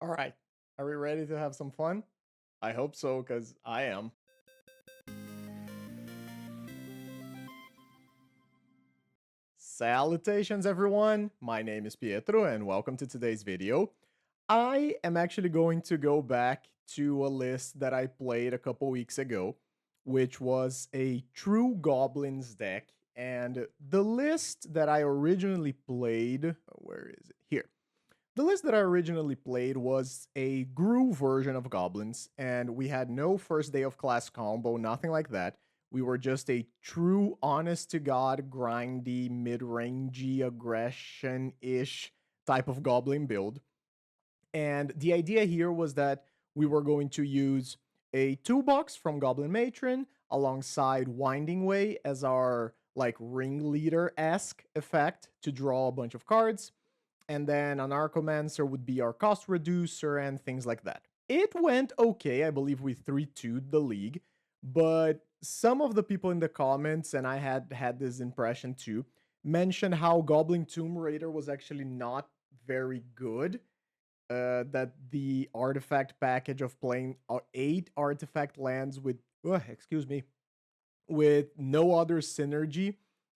All right. Are we ready to have some fun? I hope so, because I am. Salutations, everyone. My name is Pietro, and welcome to today's video. I am actually going to go back to a list that I played a couple weeks ago, which was a True Goblins deck. And the list that I originally played, where is it? Here. The list that I originally played was a Gruul version of Goblins, and we had no first day of class combo, nothing like that. We were just a true, honest to God, grindy, mid-rangey, aggression-ish type of Goblin build. And the idea here was that we were going to use a toolbox from Goblin Matron alongside Winding Way as our like ringleader-esque effect to draw a bunch of cards, and then an Archomancer would be our cost reducer and things like that. It went okay. I believe we 3-2'd the league, but some of the people in the comments, and I had this impression too, mentioned how Goblin Tomb Raider was actually not very good. That the artifact package of playing 8 artifact lands with, excuse me, with no other synergy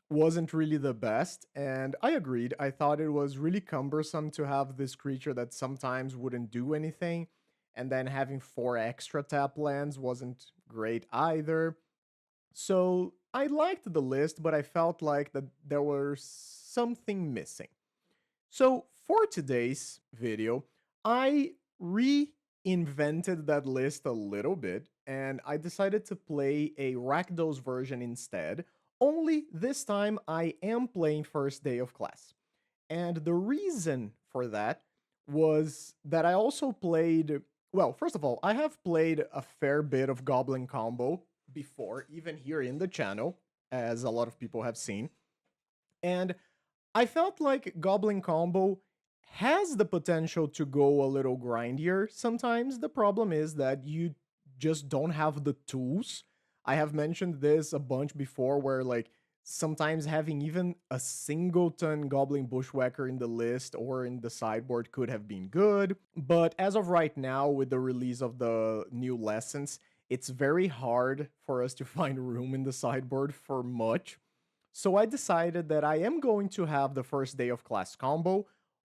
wasn't really the best, and I agreed. I thought it was really cumbersome to have this creature that sometimes wouldn't do anything, and then having 4 extra tap lands wasn't great either. So I liked the list, but I felt like that there was something missing. So for today's video, I reinvented that list a little bit, and I decided to play a RAKDOS version instead. Only this time I am playing first day of class. And the reason for that was that I also played, well, first of all, I have played a fair bit of Goblin combo before, even here in the channel, as a lot of people have seen. And I felt like Goblin combo has the potential to go a little grindier sometimes. The problem is that you just don't have the tools. I have mentioned this a bunch before where like sometimes having even a singleton Goblin Bushwhacker in the list or in the sideboard could have been good. But as of right now, with the release of the new lessons, it's very hard for us to find room in the sideboard for much. So I decided that I am going to have the first day of class combo,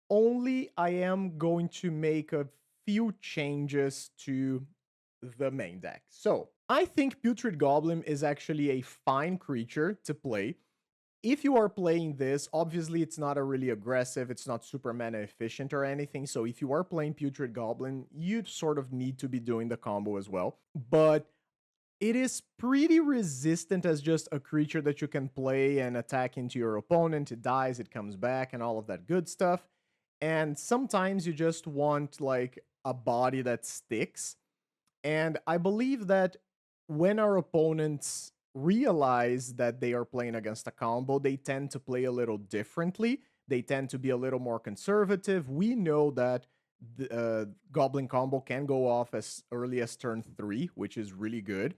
only I am going to make a few changes to the main deck. So I think Putrid Goblin is actually a fine creature to play. If you are playing this, obviously it's not a really aggressive, it's not super mana efficient or anything, so if you are playing Putrid Goblin, you sort of need to be doing the combo as well. But it is pretty resistant as just a creature that you can play and attack into your opponent. It dies, it comes back, and all of that good stuff. And sometimes you just want like a body that sticks. And I believe that when our opponents realize that they are playing against a combo, they tend to play a little differently. They tend to be a little more conservative. We know that the Goblin combo can go off as early as turn 3, which is really good.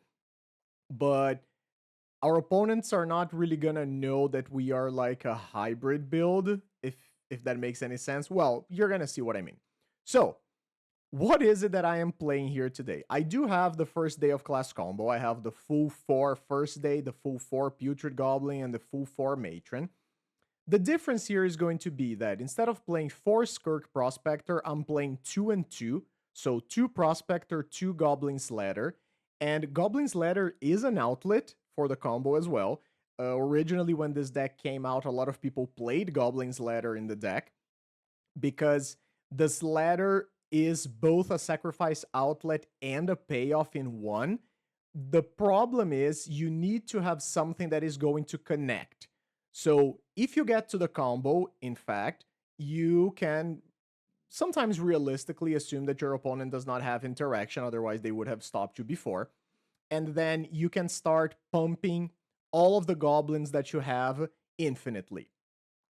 But our opponents are not really gonna know that we are like a hybrid build, if that makes any sense. Well, you're gonna see what I mean. So, what is it that I am playing here today? I do have the first day of class combo. I have the full 4 first day, the full 4 Putrid Goblin, and the full 4 Matron. The difference here is going to be that instead of playing 4 Skirk Prospector, I'm playing 2 and 2. So 2 Prospector, 2 Goblin's Ladder. And Goblin's Ladder is an outlet for the combo as well. Originally, when this deck came out, a lot of people played Goblin's Ladder in the deck because this ladder is both a sacrifice outlet and a payoff in one. The problem is you need to have something that is going to connect. So if you get to the combo, in fact, you can sometimes realistically assume that your opponent does not have interaction, otherwise they would have stopped you before. And then you can start pumping all of the goblins that you have infinitely.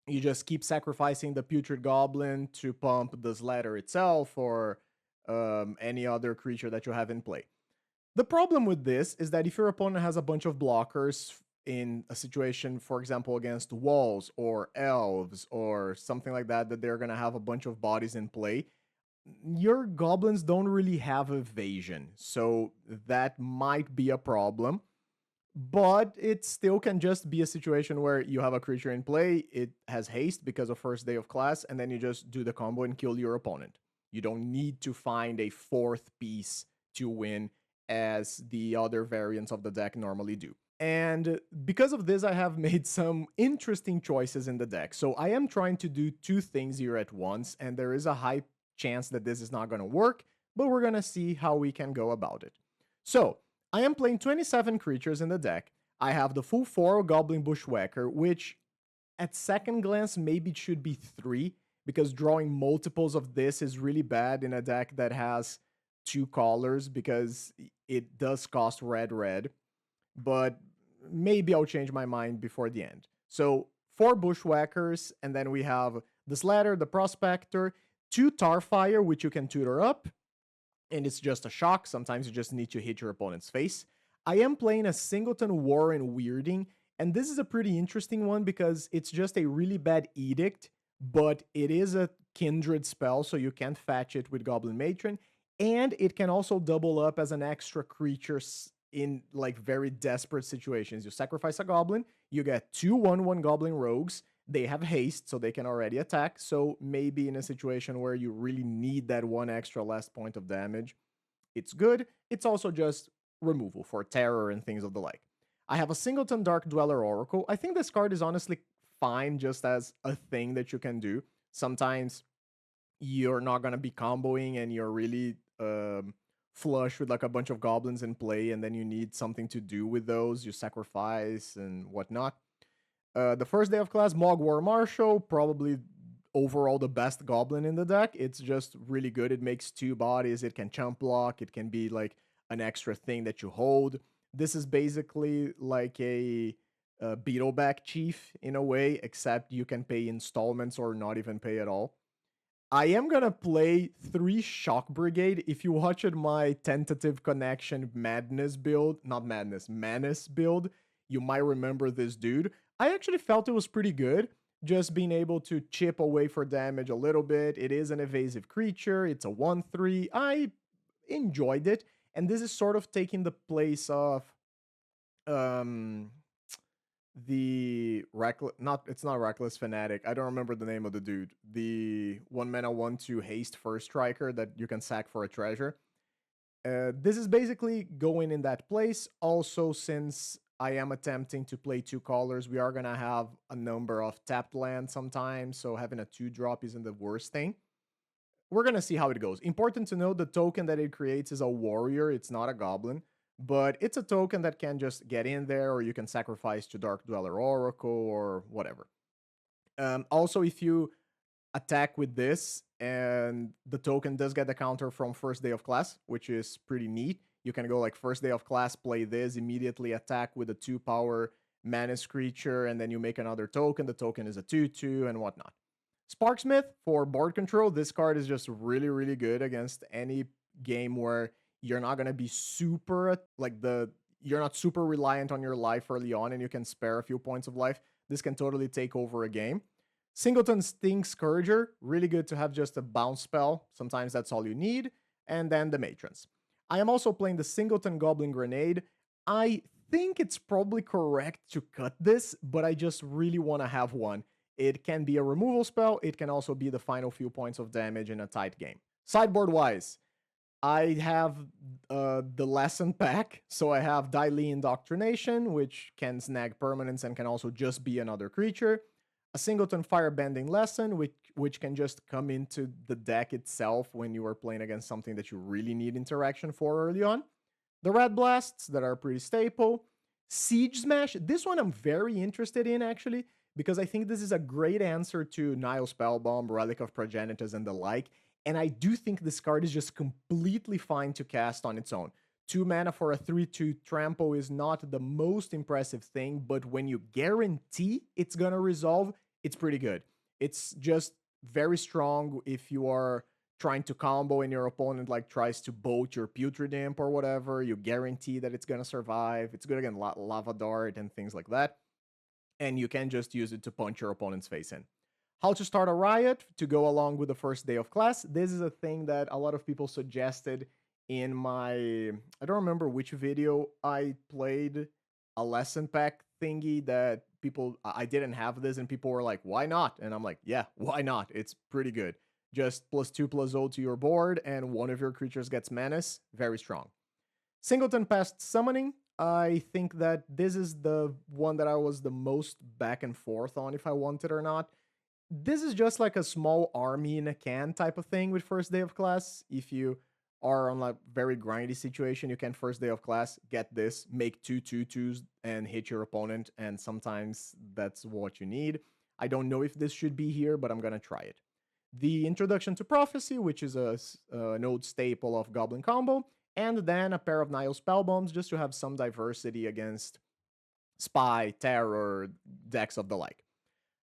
You just keep sacrificing the Putrid Goblin to pump the ladder itself or any other creature that you have in play. The problem with this is that if your opponent has a bunch of blockers in a situation, for example, against walls or elves or something like that, that they're going to have a bunch of bodies in play, your goblins don't really have evasion, so that might be a problem. But it still can just be a situation where you have a creature in play, it has haste because of first day of class, and then you just do the combo and kill your opponent. You don't need to find a fourth piece to win as the other variants of the deck normally do. And because of this, I have made some interesting choices in the deck. So I am trying to do two things here at once, and there is a high chance that this is not going to work, but we're going to see how we can go about it. So I am playing 27 creatures in the deck. I have the full 4 Goblin Bushwhacker, which at second glance maybe it should be 3, because drawing multiples of this is really bad in a deck that has 2 colors, because it does cost red, but maybe I'll change my mind before the end. So 4 Bushwhackers, and then we have the Slatter, the Prospector, 2 Tarfire, which you can tutor up, and it's just a shock. Sometimes you just need to hit your opponent's face. I am playing a Singleton Warren Weirding, and this is a pretty interesting one because it's just a really bad edict, but it is a kindred spell, so you can't fetch it with Goblin Matron, and it can also double up as an extra creature in like very desperate situations. You sacrifice a goblin, you get 2 1/1 Goblin Rogues. They have haste, so they can already attack. So maybe in a situation where you really need that 1 extra last point of damage, it's good. It's also just removal for terror and things of the like. I have a Singleton Dark Dweller Oracle. I think this card is honestly fine just as a thing that you can do. Sometimes you're not going to be comboing and you're really flush with like a bunch of goblins in play, and then you need something to do with those. You sacrifice and whatnot. The first day of class, Mog War Marshal, probably overall the best goblin in the deck. It's just really good. It makes 2 bodies. It can chump block. It can be like an extra thing that you hold. This is basically like a Beetleback Chief in a way, except you can pay installments or not even pay at all. I am gonna play 3 Shock Brigade. If you watched my tentative connection Madness build, not Madness, Menace build, you might remember this dude. I actually felt it was pretty good, just being able to chip away for damage a little bit. It is an evasive creature, it's a 1/3. I enjoyed it, and this is sort of taking the place of the reckless, not, it's not Reckless Fanatic, I don't remember the name of the dude, the 1 mana 1/2 haste first striker that you can sack for a treasure. This is basically going in that place. Also, since I am attempting to play 2 colors, we are gonna have a number of tapped lands sometimes, so having a 2-drop isn't the worst thing. We're gonna see how it goes. Important to note, the token that it creates is a warrior, it's not a goblin, but it's a token that can just get in there, or you can sacrifice to Dark Dweller Oracle or whatever. Also, if you attack with this, and the token does get the counter from first day of class, which is pretty neat. You can go like first day of class, play this, immediately attack with a 2-power Menace creature, and then you make another token. The token is a 2/2 and whatnot. Sparksmith for board control. This card is just really good against any game where you're not gonna be super you're not super reliant on your life early on, and you can spare a few points of life. This can totally take over a game. Singleton Sting Scourger, really good to have just a bounce spell. Sometimes that's all you need. And then the Matrons. I am also playing the Singleton Goblin Grenade. I think it's probably correct to cut this, but I just really want to have one. It can be a removal spell. It can also be the final few points of damage in a tight game. Sideboard-wise, I have the Lesson Pack. So I have Daily Indoctrination, which can snag permanents and can also just be another creature. A Singleton Firebending Lesson, which can just come into the deck itself when you are playing against something that you really need interaction for early on. The Red Blasts, that are pretty staple. Siege Smash, this one I'm very interested in, actually, because I think this is a great answer to Nile Spellbomb, Relic of Progenitus, and the like, and I do think this card is just completely fine to cast on its own. 2 mana for a 3/2 trample is not the most impressive thing, but when you guarantee it's gonna resolve, it's pretty good. It's just very strong if you are trying to combo and your opponent like tries to bolt your Putrid Imp or whatever. You guarantee that it's gonna survive. It's good against Lava Dart and things like that. And you can just use it to punch your opponent's face in. How to start a riot to go along with the first day of class. This is a thing that a lot of people suggested in my, I don't remember which video I played, a lesson pack thingy that people, I didn't have this and people were like, why not? And I'm like, yeah, why not? It's pretty good. Just +2/+0 to your board and one of your creatures gets menace. Very strong. Singleton Pest Summoning. I think that this is the one that I was the most back and forth on if I wanted or not. This is just like a small army in a can type of thing with first day of class. If you are on a very grindy situation, you can first day of class, get this, make 2/2/2s and hit your opponent, and sometimes that's what you need. I don't know if this should be here, but I'm gonna try it. The Introduction to Prophecy, which is an old staple of Goblin combo, and then a pair of Nile Spellbombs just to have some diversity against Spy, Terror, decks of the like.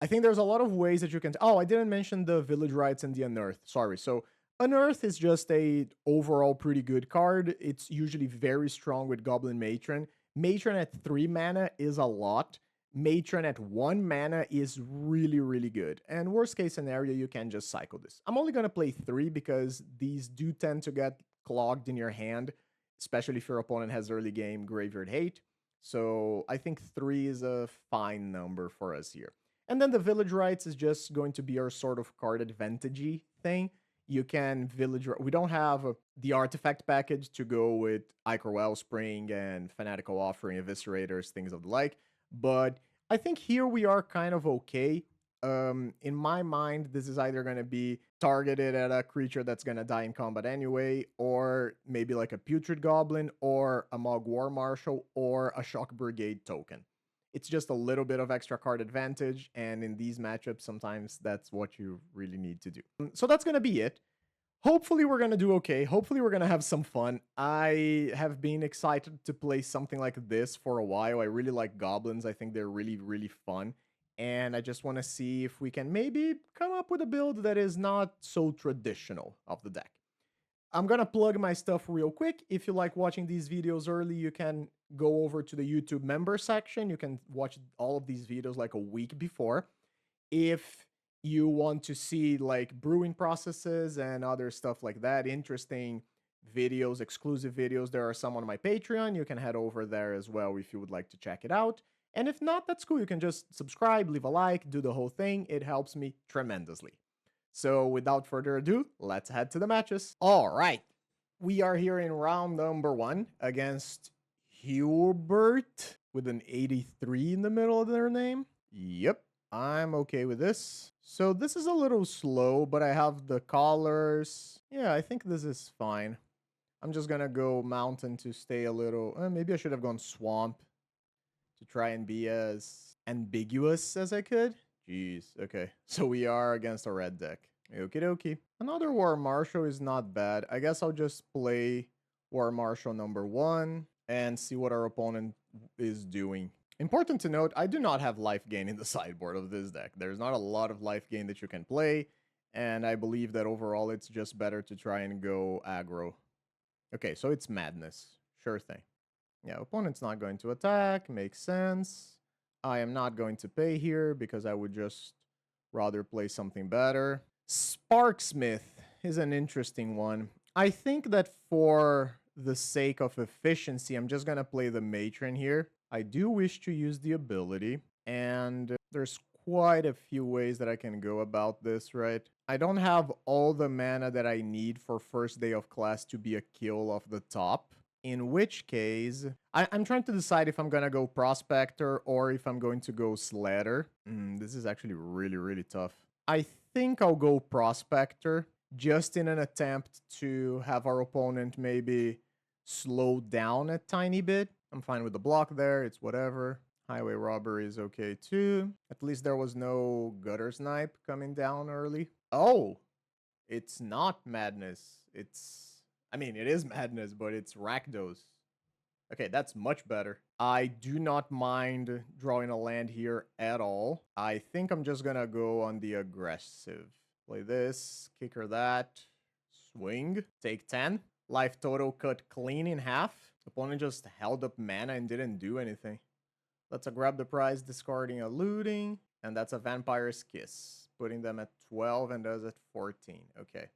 I think there's a lot of ways that you can... Oh, I didn't mention the Village Rites and the Unearth. Sorry. So Unearth is just a overall pretty good card. It's usually very strong with Goblin Matron. Matron at 3 mana is a lot. Matron at 1 mana is really, really good. And worst case scenario, you can just cycle this. I'm only going to play 3 because these do tend to get clogged in your hand, especially if your opponent has early game Graveyard Hate. So I think 3 is a fine number for us here. And then the Village Rites is just going to be our sort of card advantage-y thing. You can village... We don't have the artifact package to go with Ichor Wellspring and Fanatical Offering, Eviscerators, things of the like. But I think here we are kind of okay. In my mind, this is either going to be targeted at a creature that's going to die in combat anyway, or maybe like a Putrid Goblin, or a Mog War Marshal, or a Shock Brigade token. It's just a little bit of extra card advantage, and in these matchups, sometimes that's what you really need to do. So that's going to be it. Hopefully we're going to do okay. Hopefully we're going to have some fun. I have been excited to play something like this for a while. I really like Goblins. I think they're really, really fun. And I just want to see if we can maybe come up with a build that is not so traditional of the deck. I'm going to plug my stuff real quick. If you like watching these videos early, you can go over to the YouTube member section. You can watch all of these videos like a week before. If you want to see like brewing processes and other stuff like that, interesting videos, exclusive videos, there are some on my Patreon. You can head over there as well if you would like to check it out. And if not, that's cool. You can just subscribe, leave a like, do the whole thing. It helps me tremendously. So without further ado, let's head to the matches. All right. We are here in round number 1 against Hubert with an 83 in the middle of their name. Yep, I'm okay with this. So this is a little slow, but I have the collars. Yeah, I think this is fine. I'm just gonna go mountain to stay a little... maybe I should have gone swamp to try and be as ambiguous as I could. Jeez, okay. So we are against a red deck. Okie dokie. Another War Marshal is not bad. I guess I'll just play War Marshal number 1 and see what our opponent is doing. Important to note, I do not have life gain in the sideboard of this deck. There's not a lot of life gain that you can play, and I believe that overall it's just better to try and go aggro. Okay, so it's Madness. Sure thing. Yeah, opponent's not going to attack. Makes sense. I am not going to pay here because I would just rather play something better. Sparksmith is an interesting one. I think that for the sake of efficiency, I'm just going to play the Matron here. I do wish to use the ability, and there's quite a few ways that I can go about this, right? I don't have all the mana that I need for first day of class to be a kill off the top. In which case, I'm trying to decide if I'm going to go Prospector or if I'm going to go Sledder. This is actually really, really tough. I think I'll go Prospector just in an attempt to have our opponent maybe slow down a tiny bit. I'm fine with the block there. It's whatever. Highway Robbery is okay too. At least there was no Gutter Snipe coming down early. Oh, it's not Madness. I mean, it is Madness, but it's Rakdos. Okay, that's much better. I do not mind drawing a land here at all. I think I'm just gonna go on the aggressive. Play this, kicker that, swing, take 10. Life total cut clean in half. Opponent just held up mana and didn't do anything. Let's grab the prize, discarding a looting, and that's a Vampire's Kiss. putting them at 12 and us at 14. Okay.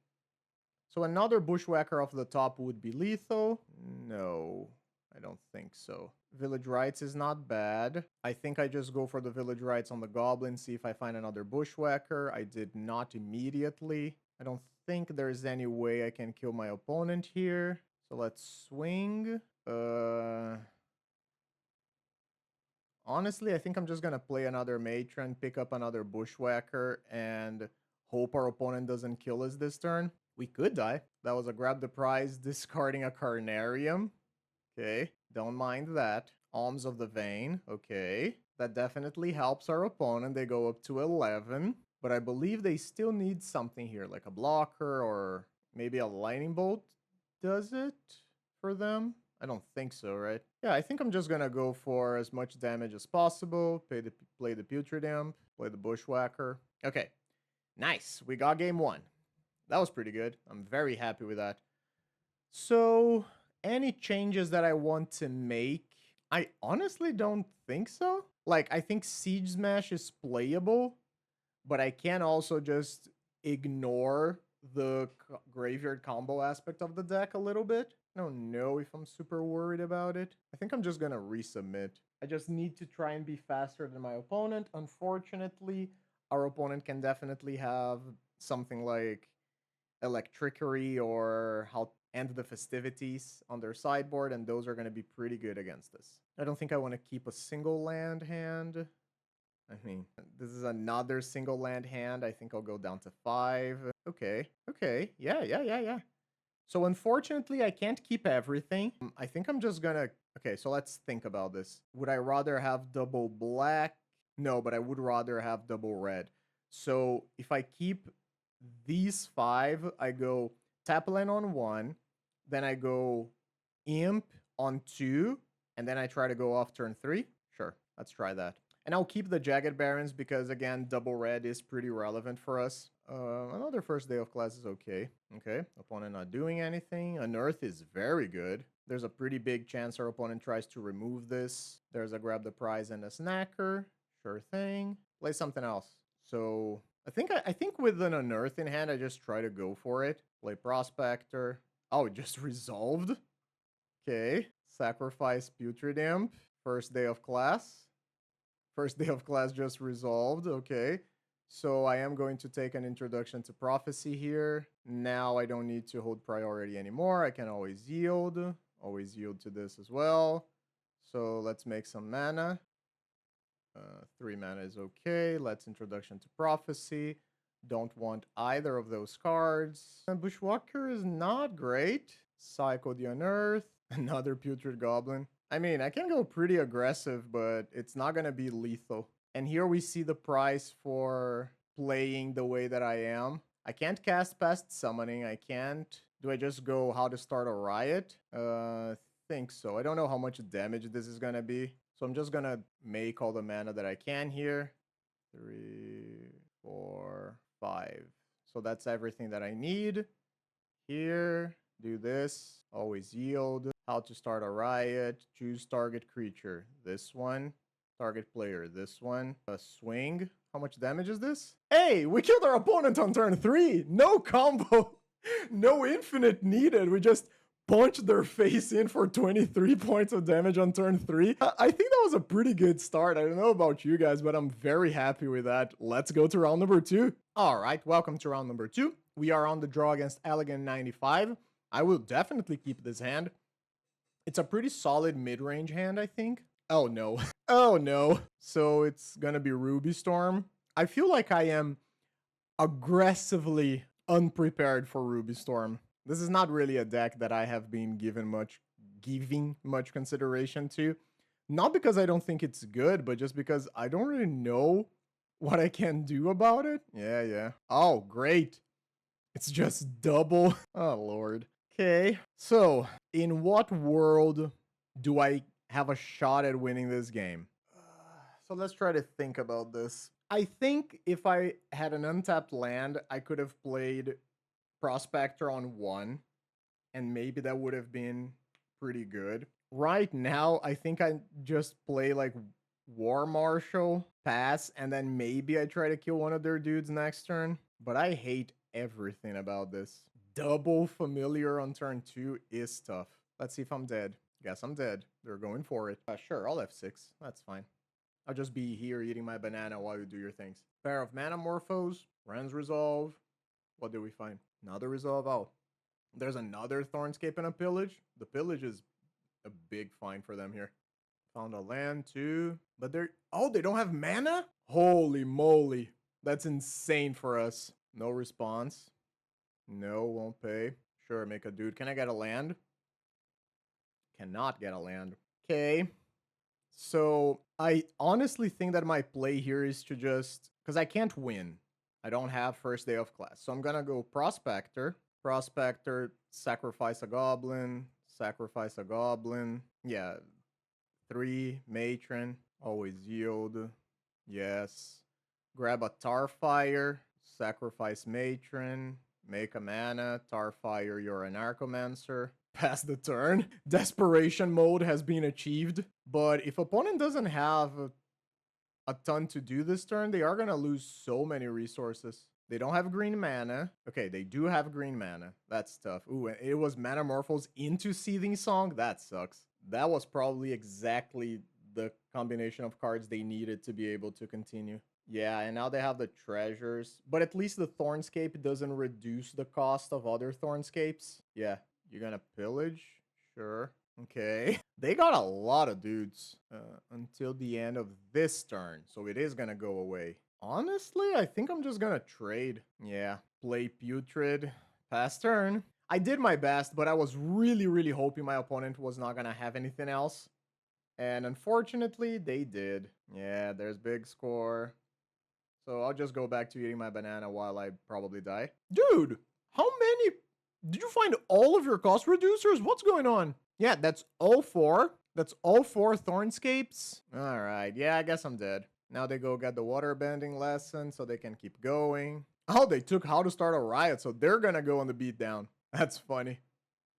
So another Bushwhacker off the top would be lethal. No, I don't think so. Village Rights is not bad. I think I just go for the Village Rights on the Goblin, see if I find another Bushwhacker. I did not immediately. I don't think there's any way I can kill my opponent here. So let's swing. Honestly, I think I'm just gonna play another Matron, pick up another Bushwhacker, and hope our opponent doesn't kill us this turn. We could die. That was a grab the prize, discarding a Carnarium. Okay, don't mind that. Alms of the Vein. Okay, that definitely helps our opponent. They go up to 11, but I believe they still need something here, like a blocker or maybe a Lightning Bolt. Does it for them? I don't think so, right? Yeah, I think I'm just gonna go for as much damage as possible. Play the Putrid Imp, play the Bushwhacker. Okay, nice. We got game one. That was pretty good. I'm very happy with that. So, any changes that I want to make? I honestly don't think so. Like, I think Siege Smash is playable, but I can also just ignore the graveyard combo aspect of the deck a little bit. I don't know if I'm super worried about it. I think I'm just gonna resubmit. I just need to try and be faster than my opponent. Unfortunately, our opponent can definitely have something like Electrickery or how end the festivities on their sideboard, and those are going to be pretty good against us. I don't think I want to keep a single land hand. I mean, this is another single land hand. I think I'll go down to 5. Okay. Yeah. So unfortunately, I can't keep everything. I think I'm just gonna... Okay, so let's think about this. Would I rather have double black? No, but I would rather have double red. So if I keep these 5, I go Tapalan on 1, then I go Imp on 2, and then I try to go off turn 3. Sure, let's try that. And I'll keep the Jagged Barons because, again, double red is pretty relevant for us. Another first day of class is okay. Okay, opponent not doing anything. Unearth is very good. There's a pretty big chance our opponent tries to remove this. There's a grab the prize and a snacker. Sure thing. Play something else. So I think with an Unearth in hand, I just try to go for it. Play Prospector. Oh, it just resolved. Okay. Sacrifice Putrid Imp. First day of class. First day of class just resolved. Okay. So I am going to take an Introduction to Prophecy here. Now I don't need to hold priority anymore. I can always yield. Always yield to this as well. So let's make some mana. 3 mana is okay. Let's Introduction to Prophecy. Don't want either of those cards. And Bushwhacker is not great. Psycho the Unearth. Another Putrid Goblin. I mean, I can go pretty aggressive, but it's not going to be lethal. And here we see the price for playing the way that I am. I can't cast past summoning. I can't. Do I just go how to start a riot? Think so. I don't know how much damage this is going to be. So I'm just going to make all the mana that I can here. 3, 4, 5. So that's everything that I need. Here, do this. Always yield. How to start a riot. Choose target creature. This one. Target player. This one. A swing. How much damage is this? Hey, we killed our opponent on turn 3. No combo. No infinite needed. We just punched their face in for 23 points of damage on turn 3. I think that was a pretty good start. I don't know about you guys, but I'm very happy with that. Let's go to round number 2. All right, welcome to round number 2. We are on the draw against Elegant 95. I will definitely keep this hand. It's a pretty solid mid-range hand, I think. Oh, no. Oh, no. So it's gonna be Ruby Storm. I feel like I am aggressively unprepared for Ruby Storm. This is not really a deck that I have been giving much consideration to. Not because I don't think it's good, but just because I don't really know what I can do about it. Yeah. Oh, great. It's just double. Oh, Lord. Okay. So, in what world do I have a shot at winning this game? So let's try to think about this. I think if I had an untapped land, I could have played Prospector on 1, and maybe that would have been pretty good. Right now, I think I just play like War Marshal, pass, and then maybe I try to kill one of their dudes next turn. But I hate everything about this. Double familiar on turn 2 is tough. Let's see if I'm dead. Guess I'm dead. They're going for it. Sure, I'll F6. That's fine. I'll just be here eating my banana while you do your things. Pair of Manamorphos, Rens Resolve. What do we find? Another Resolve. Oh, there's another Thornscape and a Pillage. The Pillage is a big find for them here. Found a land too. But they're... Oh, they don't have mana? Holy moly. That's insane for us. No response. No, won't pay. Sure, make a dude. Can I get a land? Cannot get a land. Okay. So I honestly think that my play here is to just... Because I can't win. I don't have first day of class. So I'm going to go Prospector. Prospector, sacrifice a goblin. Sacrifice a goblin. Yeah. 3, Matron. Always yield. Yes. Grab a Tarfire. Sacrifice Matron. Make a mana. Tarfire, you're an Archomancer. Pass the turn. Desperation mode has been achieved. But if opponent doesn't have a ton to do this turn, they are going to lose so many resources. They don't have green mana. Okay, they do have green mana. That's tough. Ooh, and it was Manamorphos into Seething Song. That sucks. That was probably exactly the combination of cards they needed to be able to continue. Yeah, and now they have the treasures. But at least the Thornscape doesn't reduce the cost of other Thornscapes. Yeah, you're gonna pillage? Sure. Okay. They got a lot of dudes until the end of this turn. So it is gonna go away. Honestly, I think I'm just gonna trade. Yeah, play Putrid. Pass turn. I did my best, but I was really hoping my opponent was not gonna have anything else. And unfortunately, they did. Yeah, there's big score. So I'll just go back to eating my banana while I probably die. Dude, how many... Did you find all of your cost reducers? What's going on? Yeah, that's all 4. That's all 4 Thornscapes. All right, yeah, I guess I'm dead. Now they go get the water bending lesson so they can keep going. Oh, they took how to start a riot, so they're gonna go on the beatdown. That's funny.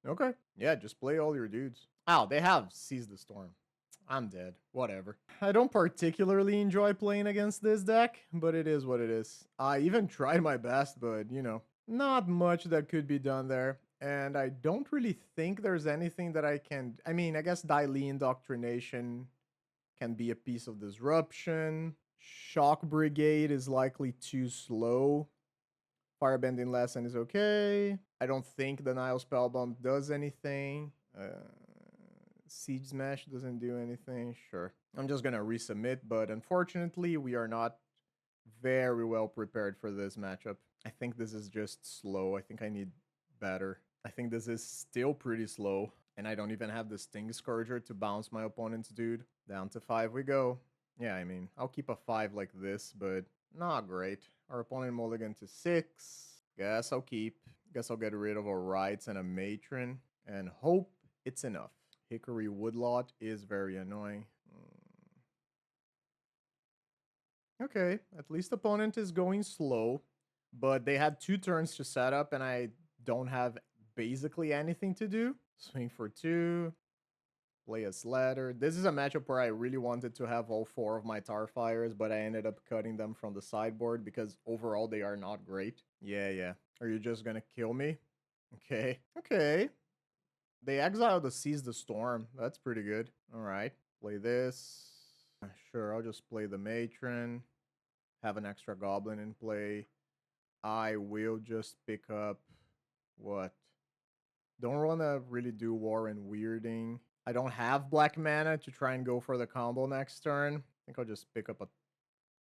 Okay. Yeah, just play all your dudes. Oh, they have Seize the Storm. I'm dead. Whatever. I don't particularly enjoy playing against this deck, but it is what it is. I even tried my best, but, you know, not much that could be done there. And I don't really think there's anything that I can... I mean, I guess Daily Indoctrination can be a piece of disruption. Shock Brigade is likely too slow. Firebending Lesson is okay. I don't think the Nile Spellbomb does anything. Siege Smash doesn't do anything. Sure. I'm just gonna resubmit, but unfortunately, we are not very well prepared for this matchup. I think this is just slow. I think I need better. I think this is still pretty slow, and I don't even have the Sting Scourger to bounce my opponent's dude. Down to 5 we go. Yeah, I mean, I'll keep a 5 like this, but not great. Our opponent mulligan to 6. Guess I'll keep. Guess I'll get rid of a Rights and a Matron, and hope it's enough. Hickory Woodlot is very annoying. Okay, at least opponent is going slow, but they had 2 turns to set up, and I don't have basically anything to do. Swing for 2. Play a Slather. This is a matchup where I really wanted to have all 4 of my Tarfires, but I ended up cutting them from the sideboard because overall they are not great. Yeah. Are you just gonna kill me? Okay. They exiled the Seize the Storm. That's pretty good. All right. Play this. Sure, I'll just play the Matron. Have an extra Goblin in play. I will just pick up... What? Don't want to really do War and Weirding. I don't have black mana to try and go for the combo next turn. I think I'll just pick up a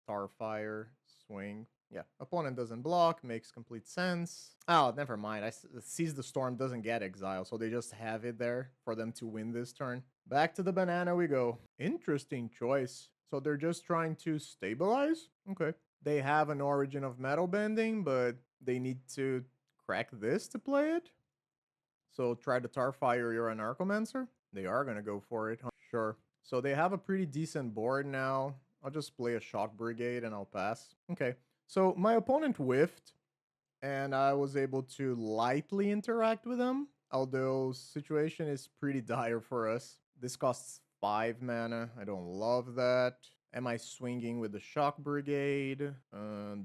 Starfire, swing. Yeah, opponent doesn't block, makes complete sense. Oh, never mind. Seize the Storm doesn't get exile, so they just have it there for them to win this turn. Back to the banana we go. Interesting choice. So they're just trying to stabilize? Okay. They have an Origin of Metal Bending, but they need to crack this to play it? So try to Tarfire, you're an Archomancer? They are going to go for it. Huh? Sure. So they have a pretty decent board now. I'll just play a Shock Brigade and I'll pass. Okay. So my opponent whiffed, and I was able to lightly interact with them, although situation is pretty dire for us. This costs 5 mana. I don't love that. Am I swinging with the Shock Brigade?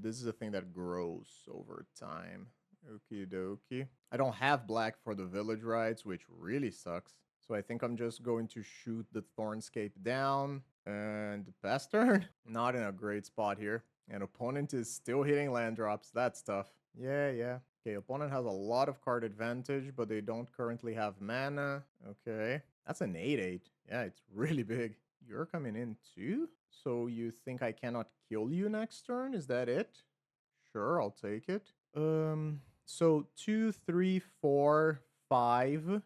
This is a thing that grows over time. Okie dokie. I don't have black for the village rights, which really sucks. So I think I'm just going to shoot the Thornscape down and pass turn. Not in a great spot here. And opponent is still hitting land drops. That's tough. Yeah. Okay, opponent has a lot of card advantage, but they don't currently have mana. Okay. That's an 8/8. Yeah, it's really big. You're coming in too? So you think I cannot kill you next turn? Is that it? Sure, I'll take it. So 2, 3, 4, 5,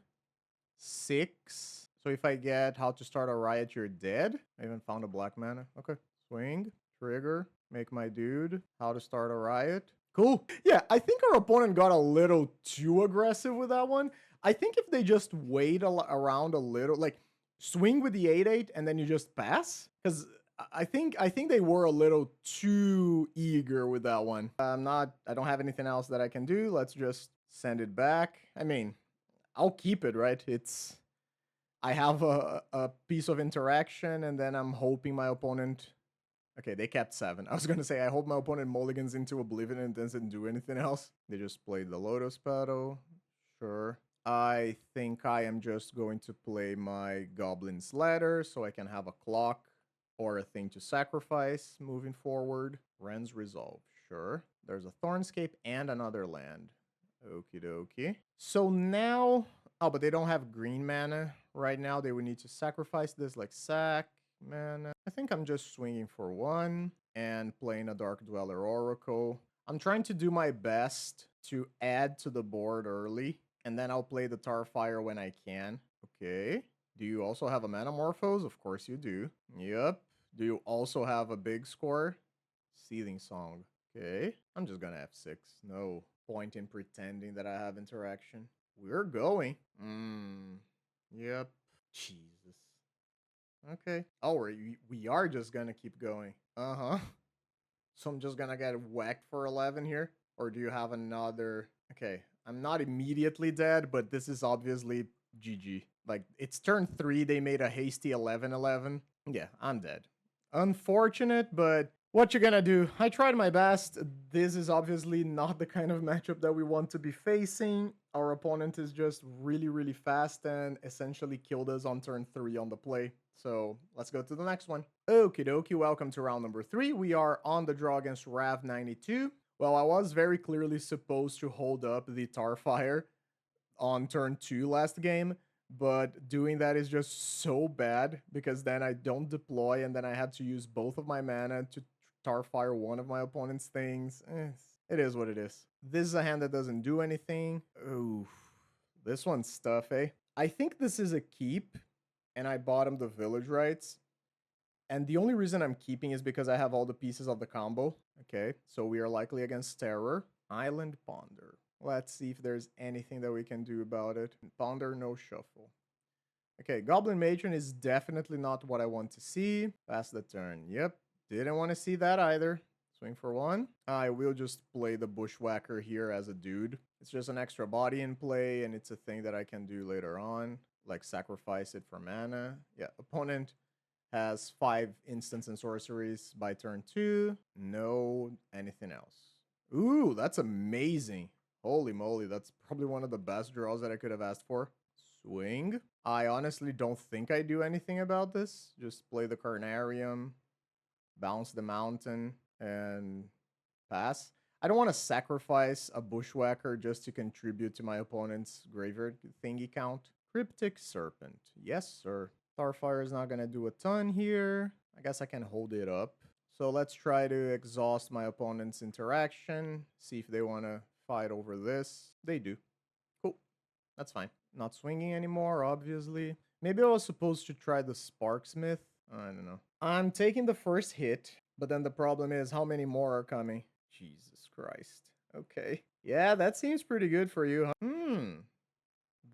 6. So if I get how to start a riot, you're dead. I even found a black mana. Okay. Swing, trigger, make my dude. How to start a riot. Cool. Yeah, I think our opponent got a little too aggressive with that one. I think if they just wait around a little, like swing with the 8/8 and then you just pass, because I think they were a little too eager with that one. I don't have anything else that I can do. Let's just send it back. I mean, I'll keep it, right? I have a piece of interaction, and then I'm hoping my opponent. Okay, they kept 7. I was gonna say I hope my opponent mulligans into Oblivion and doesn't do anything else. They just played the Lotus Petal. Sure. I think I am just going to play my Goblin's Ladder so I can have a clock or a thing to sacrifice moving forward. Wren's Resolve. Sure. There's a Thornscape and another land. Okie dokie. So now. Oh, but they don't have green mana right now. They would need to sacrifice this, like sack mana. I think I'm just swinging for 1 and playing a Dark Dweller Oracle. I'm trying to do my best to add to the board early, and then I'll play the Tarfire when I can. Okay. Do you also have a Manamorphose? Of course you do. Yep. Do you also have a big score? Seething Song. Okay. I'm just gonna F6. No point in pretending that I have interaction. We're going. Yep. Jesus. Okay. Oh, we are just gonna keep going. Uh-huh. So I'm just gonna get whacked for 11 here? Or do you have another? Okay. I'm not immediately dead, but this is obviously GG. Like, it's turn 3. They made a hasty 11/11. Yeah, I'm dead. Unfortunate, but what you gonna do? I tried my best. This is obviously not the kind of matchup that we want to be facing. Our opponent is just really fast and essentially killed us on turn 3 on the play. So let's go to the next one. Okie dokie, welcome to round number 3. We are on the draw against Rav92. Well, I was very clearly supposed to hold up the Tarfire on turn 2 last game, but doing that is just so bad because then I don't deploy and then I had to use both of my mana to Tarfire one of my opponent's things. It is what it is. This is a hand that doesn't do anything. Ooh, this one's tough, eh? I think this is a keep, and I bottomed the village rights. And the only reason I'm keeping is because I have all the pieces of the combo. Okay, so we are likely against Terror. Island Ponder. Let's see if there's anything that we can do about it. Ponder, no shuffle. Okay, Goblin Matron is definitely not what I want to see. Pass the turn. Yep, didn't want to see that either. Swing for 1. I will just play the Bushwhacker here as a dude. It's just an extra body in play, and it's a thing that I can do later on. Like sacrifice it for mana. Yeah, opponent has 5 instants and sorceries by turn 2. No anything else. Ooh, that's amazing. Holy moly, that's probably one of the best draws that I could have asked for. Swing. I honestly don't think I do anything about this. Just play the Carnarium, bounce the mountain, and pass. I don't want to sacrifice a Bushwhacker just to contribute to my opponent's graveyard thingy count. Cryptic Serpent. Yes, sir. Starfire is not going to do a ton here. I guess I can hold it up. So let's try to exhaust my opponent's interaction. See if they want to fight over this. They do. Cool. That's fine. Not swinging anymore, obviously. Maybe I was supposed to try the Sparksmith. I don't know. I'm taking the first hit, but then the problem is how many more are coming? Jesus Christ. Okay. Yeah, that seems pretty good for you, huh?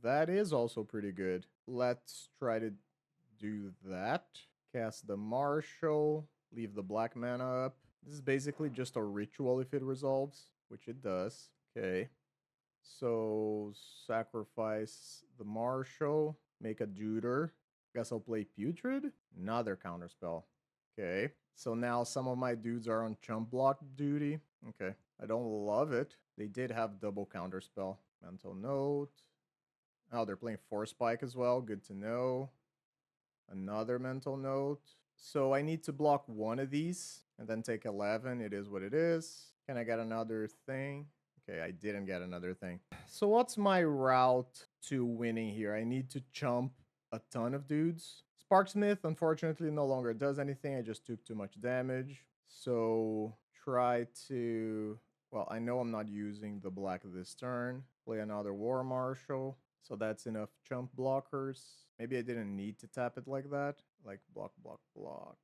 That is also pretty good. Let's try to do that. Cast the Marshal. Leave the black mana up. This is basically just a ritual if it resolves, which it does. Okay. So sacrifice the Marshal. Make a Deuter. Guess I'll play Putrid. Another counterspell. Okay. So now some of my dudes are on chump block duty. Okay. I don't love it. They did have double counterspell. Mental note. Oh, they're playing Force Spike as well. Good to know. Another mental note. So I need to block one of these and then take 11. It is what it is. Can I get another thing? Okay, I didn't get another thing. So what's my route to winning here? I need to chump a ton of dudes. Sparksmith, unfortunately, no longer does anything. I just took too much damage. So try to... Well, I know I'm not using the black this turn. Play another War Marshal. So that's enough chump blockers. Maybe I didn't need to tap it like that. Like block, block, block.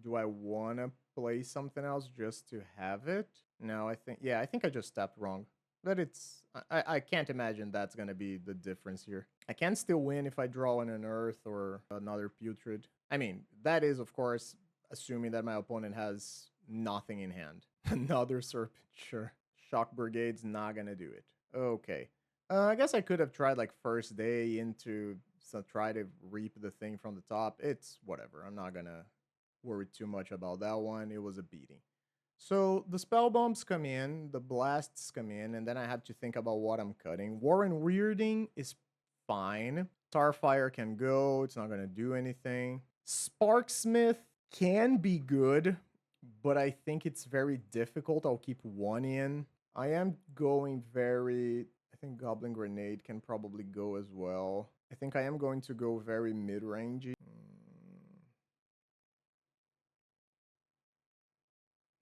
Do I want to play something else just to have it? No, I think I just tapped wrong. But I can't imagine that's going to be the difference here. I can still win if I draw an Unearth or another Putrid. I mean, that is, of course, assuming that my opponent has nothing in hand. Another Serpent, sure. Shock Brigade's not going to do it. Okay. I guess I could have tried like first day into try to reap the thing from the top. It's whatever. I'm not going to worry too much about that one. It was a beating. So the spell bombs come in, the blasts come in, and then I have to think about what I'm cutting. Warren Weirding is fine. Starfire can go. It's not going to do anything. Sparksmith can be good, but I think it's very difficult. I'll keep one in. I am going very... I think Goblin Grenade can probably go as well. I think I am going to go very mid-rangey.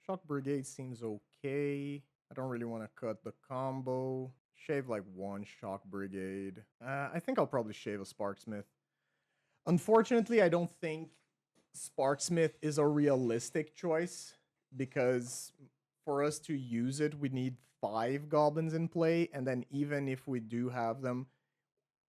Shock Brigade seems okay. I don't really want to cut the combo. Shave like one Shock Brigade. I think I'll probably shave a Sparksmith. Unfortunately, I don't think Sparksmith is a realistic choice because for us to use it, we need 5 goblins in play, and then even if we do have them,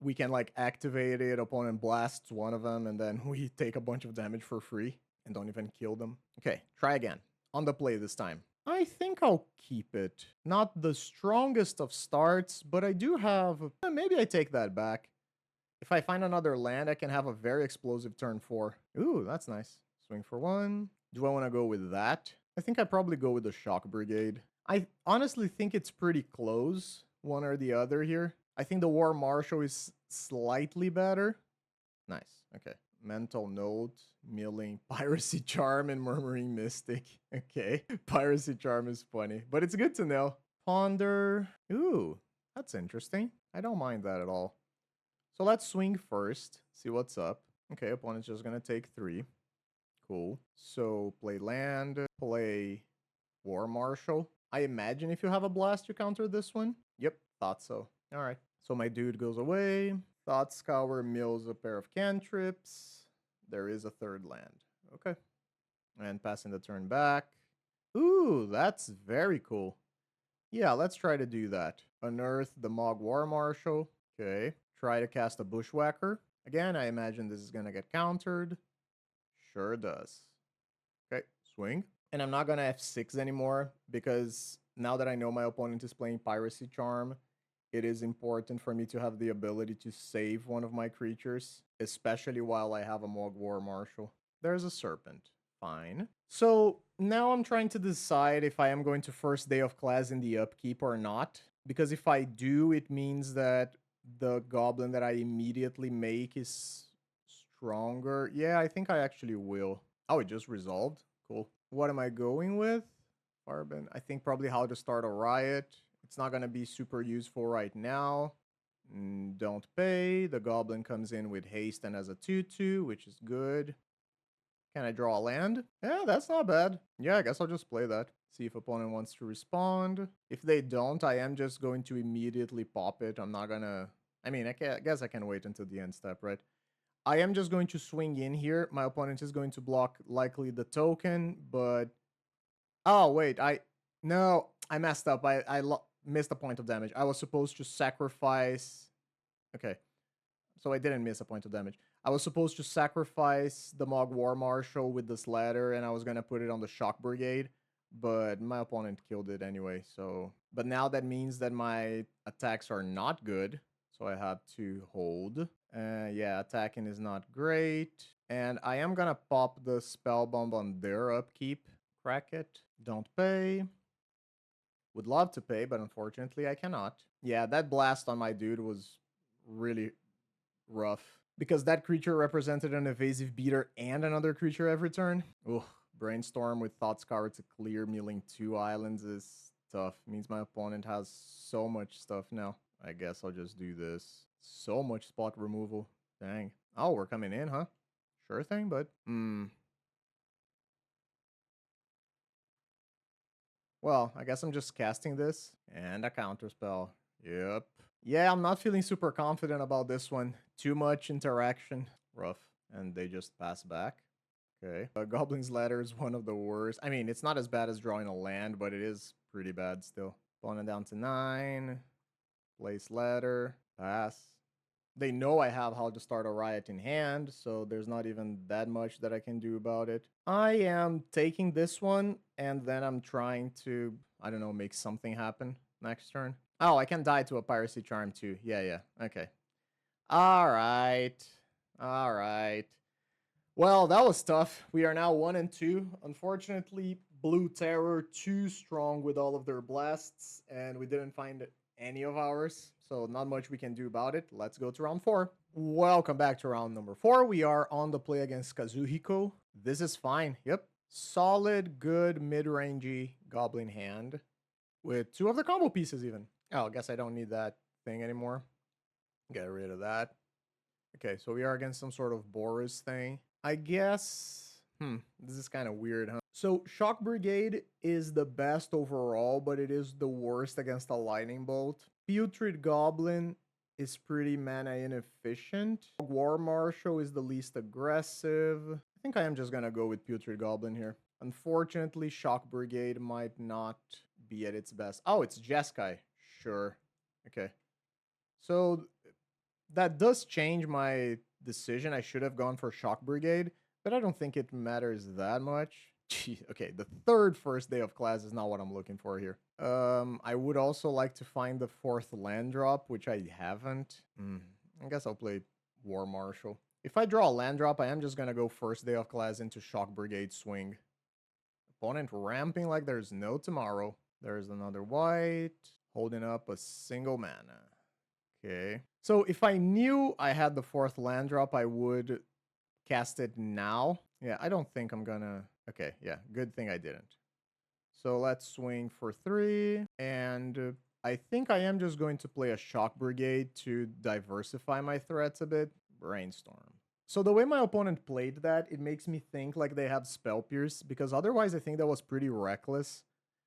we can like activate it, opponent blasts one of them, and then we take a bunch of damage for free and don't even kill them. Okay, try again. On the play this time. I think I'll keep it. Not the strongest of starts, but I do have... maybe I take that back. If I find another land, I can have a very explosive turn 4. Ooh, that's nice. Swing for 1. Do I want to go with that? I think I probably go with the Shock Brigade. I honestly think it's pretty close, one or the other here. I think the War Marshal is slightly better. Nice, okay. Mental Note, Milling, Piracy Charm, and Murmuring Mystic. Okay, Piracy Charm is funny, but it's good to know. Ponder. Ooh, that's interesting. I don't mind that at all. So let's swing first, see what's up. Okay, opponent's just gonna take 3. Cool. So play land, play War Marshal. I imagine if you have a blast, you counter this one. Yep, thought so. All right. So my dude goes away. Thought Scour mills a pair of cantrips. There is a 3rd land. Okay. And passing the turn back. Ooh, that's very cool. Yeah, let's try to do that. Unearth the Mog War Marshal. Okay. Try to cast a Bushwhacker. Again, I imagine this is going to get countered. Sure does. Okay, swing. And I'm not going to F6 anymore because now that I know my opponent is playing Piracy Charm, it is important for me to have the ability to save one of my creatures, especially while I have a Mog War Marshal. There's a Serpent. Fine. So now I'm trying to decide if I am going to first day of class in the upkeep or not. Because if I do, it means that the Goblin that I immediately make is stronger. Yeah, I think I actually will. Oh, it just resolved? Cool. What am I going with? Farben. I think probably how to start a riot. It's not going to be super useful right now. Don't pay. The Goblin comes in with haste and as a 2/2, which is good. Can I draw a land? Yeah, that's not bad. Yeah, I guess I'll just play that. See if opponent wants to respond. If they don't, I am just going to immediately pop it. I'm not gonna... I mean, I guess I can wait until the end step, right? I am just going to swing in here. My opponent is going to block likely the token, but... Oh, wait, No, I messed up. I missed a point of damage. I was supposed to sacrifice... Okay, so I didn't miss a point of damage. I was supposed to sacrifice the Mog War Marshal with this ladder, and I was going to put it on the Shock Brigade, but my opponent killed it anyway, so... But now that means that my attacks are not good, So I have to hold. Yeah, attacking is not great. And I am gonna pop the spell bomb on their upkeep. Crack it. Don't pay. Would love to pay, but unfortunately I cannot. Yeah, that blast on my dude was really rough. Because that creature represented an evasive beater and another creature every turn. Ugh. Brainstorm with Thought Scour to clear, milling 2 islands is tough. Means my opponent has so much stuff now. I guess I'll just do this. So much spot removal. Dang. Oh, we're coming in, huh? Sure thing, but... Well, I guess I'm just casting this. And a counterspell. Yep. Yeah, I'm not feeling super confident about this one. Too much interaction. Rough. And they just pass back. Okay. Goblin's Ladder is one of the worst. I mean, it's not as bad as drawing a land, but it is pretty bad still. Opponent down to 9. Place ladder. Pass. They know I have how to start a riot in hand, so there's not even that much that I can do about it. I am taking this one, and then I'm trying to, I don't know, make something happen next turn. Oh, I can die to a Piracy Charm too. Yeah. Okay. Alright. Well, that was tough. We are now 1 and 2. Unfortunately, Blue Terror too strong with all of their blasts, and we didn't find any of ours, so not much we can do about it. Let's go to round 4. Welcome back to round number 4. We are on the play against Kazuhiko. This is fine. Yep. Solid, good, mid-rangey Goblin hand with 2 of the combo pieces even. Oh, I guess I don't need that thing anymore. Get rid of that. Okay, so we are against some sort of Boris thing. I guess, this is kind of weird, huh? So Shock Brigade is the best overall, but it is the worst against a Lightning Bolt. Putrid Goblin is pretty mana inefficient. War Marshal is the least aggressive. I think I am just gonna go with Putrid Goblin here. Unfortunately, Shock Brigade might not be at its best. Oh, it's Jeskai. Sure. Okay. So that does change my decision. I should have gone for Shock Brigade, but I don't think it matters that much. Okay, the third first day of class is not what I'm looking for here. I would also like to find the 4th land drop, which I haven't. I guess I'll play War Marshal. If I draw a land drop, I am just gonna go first day of class into Shock Brigade swing. Opponent ramping like there's no tomorrow. There's another white, holding up a single mana. Okay. So if I knew I had the 4th land drop, I would cast it now. Yeah, I don't think I'm gonna... Okay, yeah, good thing I didn't. So let's swing for 3. And I think I am just going to play a Shock Brigade to diversify my threats a bit. Brainstorm. So the way my opponent played that, it makes me think like they have Spell Pierce, because otherwise I think that was pretty reckless.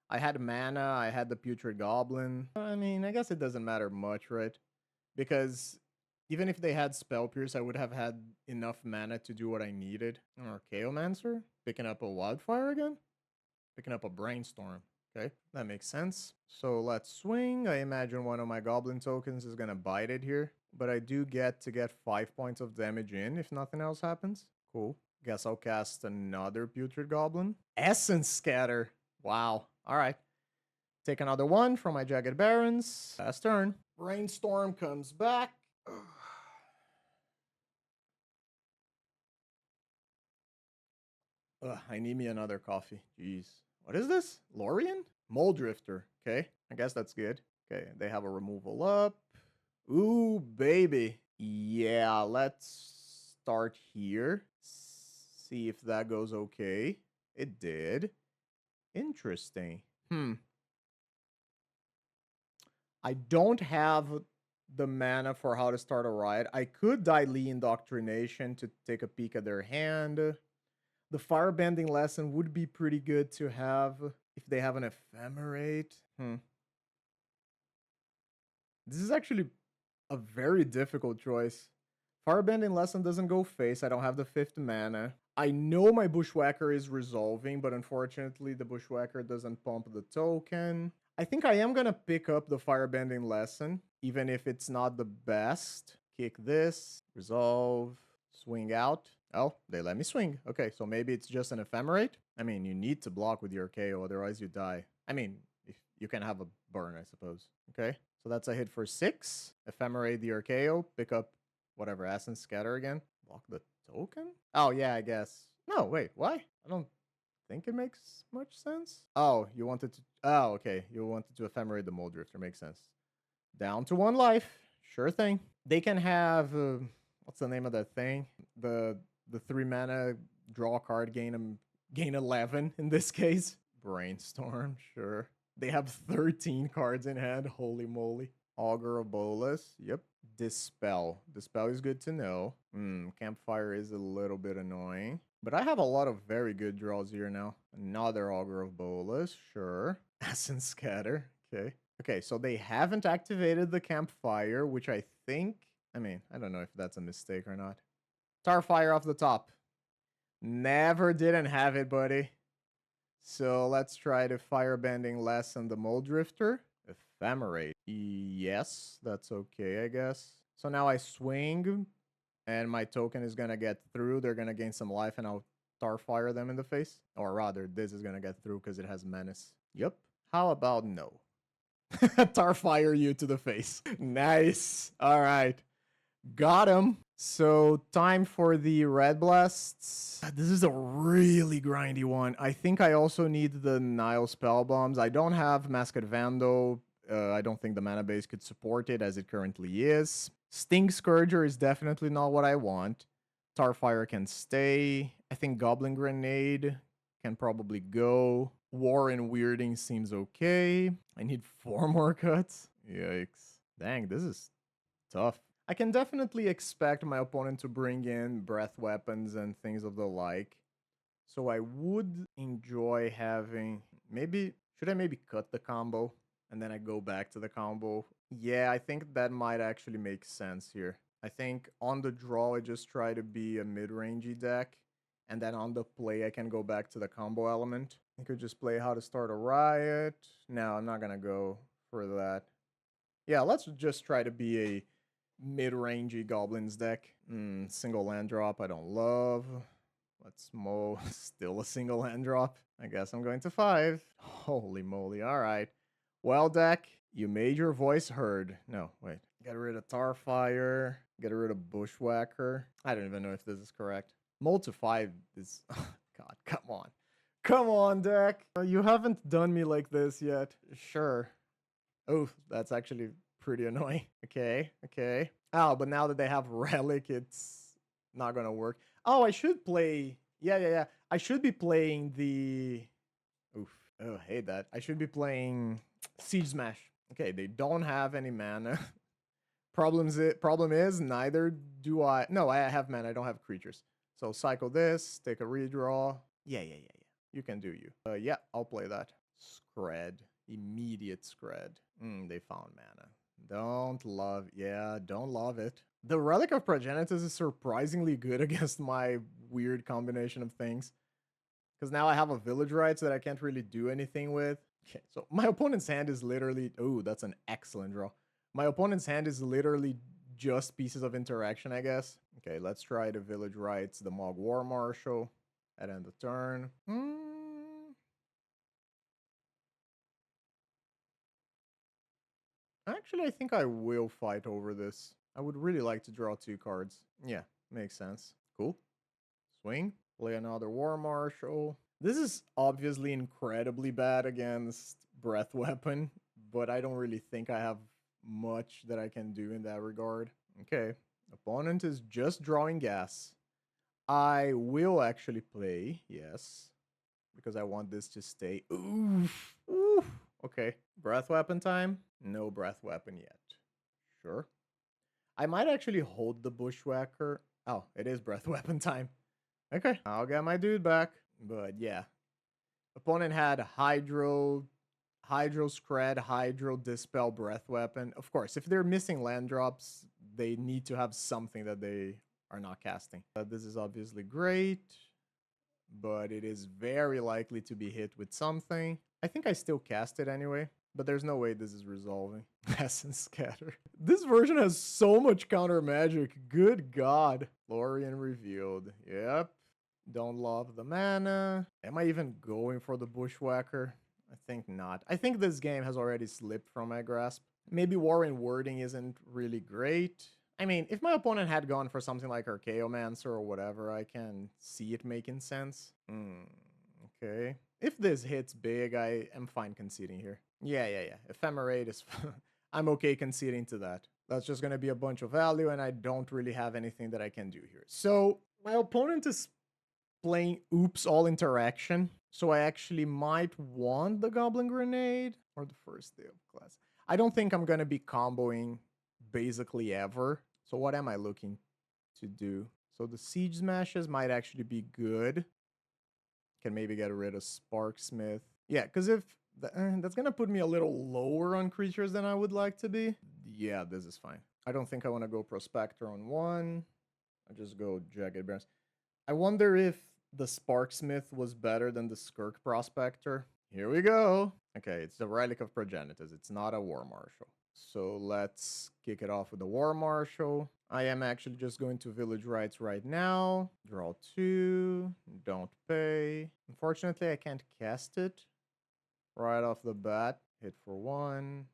I had mana, I had the Putrid Goblin. I mean, I guess it doesn't matter much, right? Because even if they had Spell Pierce, I would have had enough mana to do what I needed. Archaeomancer? Picking up a Wildfire again? Picking up a Brainstorm. Okay, that makes sense. So let's swing. I imagine one of my Goblin tokens is going to bite it here. But I do get to get 5 points of damage in if nothing else happens. Cool. Guess I'll cast another Putrid Goblin. Essence Scatter. Wow. All right. Take another one from my Jagged Barons. Last turn. Brainstorm comes back. I need me another coffee. Jeez. What is this? Lorien? Mole Drifter. Okay. I guess that's good. Okay. They have a removal up. Ooh, baby. Yeah, let's start here. See if that goes okay. It did. Interesting. I don't have the mana for how to start a riot. I could Daily Indoctrination to take a peek at their hand. The Firebending Lesson would be pretty good to have if they have an Ephemerate. This is actually a very difficult choice. Firebending Lesson doesn't go face. I don't have the 5th mana. I know my Bushwhacker is resolving, but unfortunately the Bushwhacker doesn't pump the token. I think I am going to pick up the Firebending Lesson, even if it's not the best. Kick this, resolve, swing out. Oh, they let me swing. Okay, so maybe it's just an Ephemerate. I mean, you need to block with your KO, otherwise you die. I mean, if you can have a burn, I suppose. Okay, So that's a hit for 6. Ephemerate the Archaeo. Pick up whatever, Essence Scatter again. Block the token? Oh, yeah, I guess. No, wait, why? I don't think it makes much sense. Oh, you wanted to... Oh, okay. You wanted to Ephemerate the Mold Drifter. Makes sense. Down to 1 life. Sure thing. They can have... what's the name of that thing? The 3 mana draw card, gain 11 in this case. Brainstorm, sure. They have 13 cards in hand. Holy moly. Augur of Bolas. Yep. Dispel. Dispel is good to know. Campfire is a little bit annoying. But I have a lot of very good draws here now. Another Augur of Bolas. Sure. Essence Scatter. Okay. Okay, so they haven't activated the Campfire, which I think... I mean, I don't know if that's a mistake or not. Starfire off the top. Never didn't have it, buddy. So let's try to Firebending less on the Mold Drifter. Ephemerate. Yes, that's okay, I guess. So now I swing, and my token is going to get through. They're going to gain some life, and I'll Starfire them in the face. Or rather, this is going to get through because it has Menace. Yep. How about no? Starfire you to the face. Nice. All right. Got him. So time for the Red Blasts. This is a really grindy one. I think I also need the Nile Spell Bombs. I don't have Masked Vandal. I don't think the mana base could support it as it currently is. Sting Scourger is definitely not what I want. Starfire can stay. I think Goblin Grenade can probably go. War and Weirding seems okay. I need 4 more cuts. Yikes. Dang, this is tough. I can definitely expect my opponent to bring in breath weapons and things of the like. So I would enjoy having... Should I maybe cut the combo? And then I go back to the combo? Yeah, I think that might actually make sense here. I think on the draw, I just try to be a mid-rangey deck. And then on the play, I can go back to the combo element. I could just play How to Start a Riot. No, I'm not going to go for that. Yeah, let's just try to be a mid-rangey Goblins deck. Single land drop, I don't love. Let's still a single land drop. I guess I'm going to 5. Holy moly, alright. Well, deck, you made your voice heard. No, wait. Get rid of Tarfire. Get rid of Bushwhacker. I don't even know if this is correct. Mold to 5 is... God, come on. Come on, deck. You haven't done me like this yet. Sure. Oh, that's actually... pretty annoying. Okay. Oh, but now that they have Relic, it's not gonna work. Oh, I should play... Yeah. I should be playing the... Oof. Oh, I hate that. I should be playing Siege Smash. Okay, they don't have any mana. Problem is, neither do I... No, I have mana. I don't have creatures. So cycle this, take a redraw. Yeah. You can do you. Yeah, I'll play that. Scred. Immediate Scred. They found mana. Don't love it. The Relic of Progenitus is surprisingly good against my weird combination of things. Because now I have a Village Rites that I can't really do anything with. Okay, so my opponent's hand is literally... Oh, that's an excellent draw. My opponent's hand is literally just pieces of interaction, I guess. Okay, let's try the Village Rites, the Mog War Marshal. At end of turn. Actually, I think I will fight over this. I would really like to draw 2 cards. Yeah, makes sense. Cool. Swing. Play another War Marshal. This is obviously incredibly bad against Breath Weapon, but I don't really think I have much that I can do in that regard. Okay. Opponent is just drawing gas. I will actually play, yes, because I want this to stay. Oof. Okay. Breath Weapon time? No Breath Weapon yet. Sure. I might actually hold the Bushwhacker. Oh, it is Breath Weapon time. Okay. I'll get my dude back. But yeah. Opponent had Hydro Scred, Hydro Dispel, Breath Weapon. Of course, if they're missing land drops, they need to have something that they are not casting. This is obviously great, but it is very likely to be hit with something. I think I still cast it anyway, but there's no way this is resolving. Essence Scatter. This version has so much counter magic. Good God. Lorien Revealed. Yep. Don't love the mana. Am I even going for the Bushwhacker? I think not. I think this game has already slipped from my grasp. Maybe Warren wording isn't really great. I mean, if my opponent had gone for something like Archaeomancer or whatever, I can see it making sense. Okay. If this hits big, I am fine conceding here. Yeah. Ephemerate is... I'm okay conceding to that. That's just going to be a bunch of value, and I don't really have anything that I can do here. So my opponent is playing Oops All Interaction. So I actually might want the Goblin Grenade or the first day of class. I don't think I'm going to be comboing basically ever. So what am I looking to do? So the Siege Smashes might actually be good. Can maybe get rid of Sparksmith. Yeah, because if... that's going to put me a little lower on creatures than I would like to be. Yeah, this is fine. I don't think I want to go Prospector on one. I'll just go Jagged Barons. I wonder if the Sparksmith was better than the Skirk Prospector. Here we go. Okay, it's the Relic of Progenitus. It's not a War Marshal. So let's kick it off with the War Marshal. I am actually just going to Village Rites right now. Draw 2. Don't pay. Unfortunately, I can't cast it right off the bat. Hit for 1.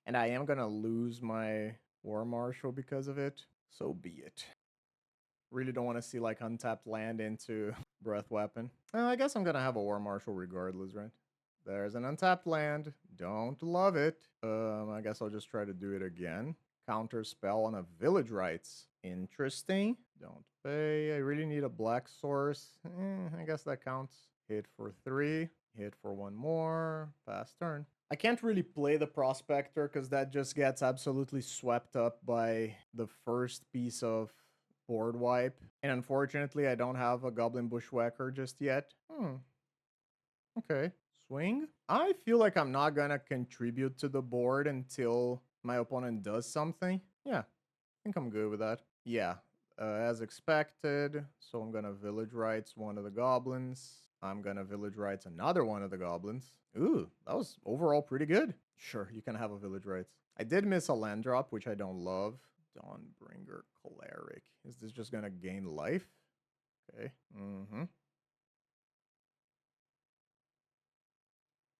And I am going to lose my War Marshal because of it. So be it. Really don't want to see like untapped land into Breath Weapon. I guess I'm going to have a War Marshal regardless, right? There's an untapped land. Don't love it. I guess I'll just try to do it again. Counter spell on a Village Rites. Interesting. Don't pay. I really need a black source. I guess that counts. Hit for 3. Hit for 1 more. Pass turn. I can't really play the Prospector because that just gets absolutely swept up by the first piece of board wipe. And unfortunately, I don't have a Goblin Bushwhacker just yet. Okay. Swing. I feel like I'm not gonna contribute to the board until my opponent does something. Yeah, I think I'm good with that. Yeah, as expected. So I'm gonna Village Rites one of the Goblins. I'm gonna Village Rites another one of the Goblins. Ooh, that was overall pretty good. Sure, you can have a Village Rites. I did miss a land drop, which I don't love. Dawnbringer Cleric. Is this just gonna gain life? Okay.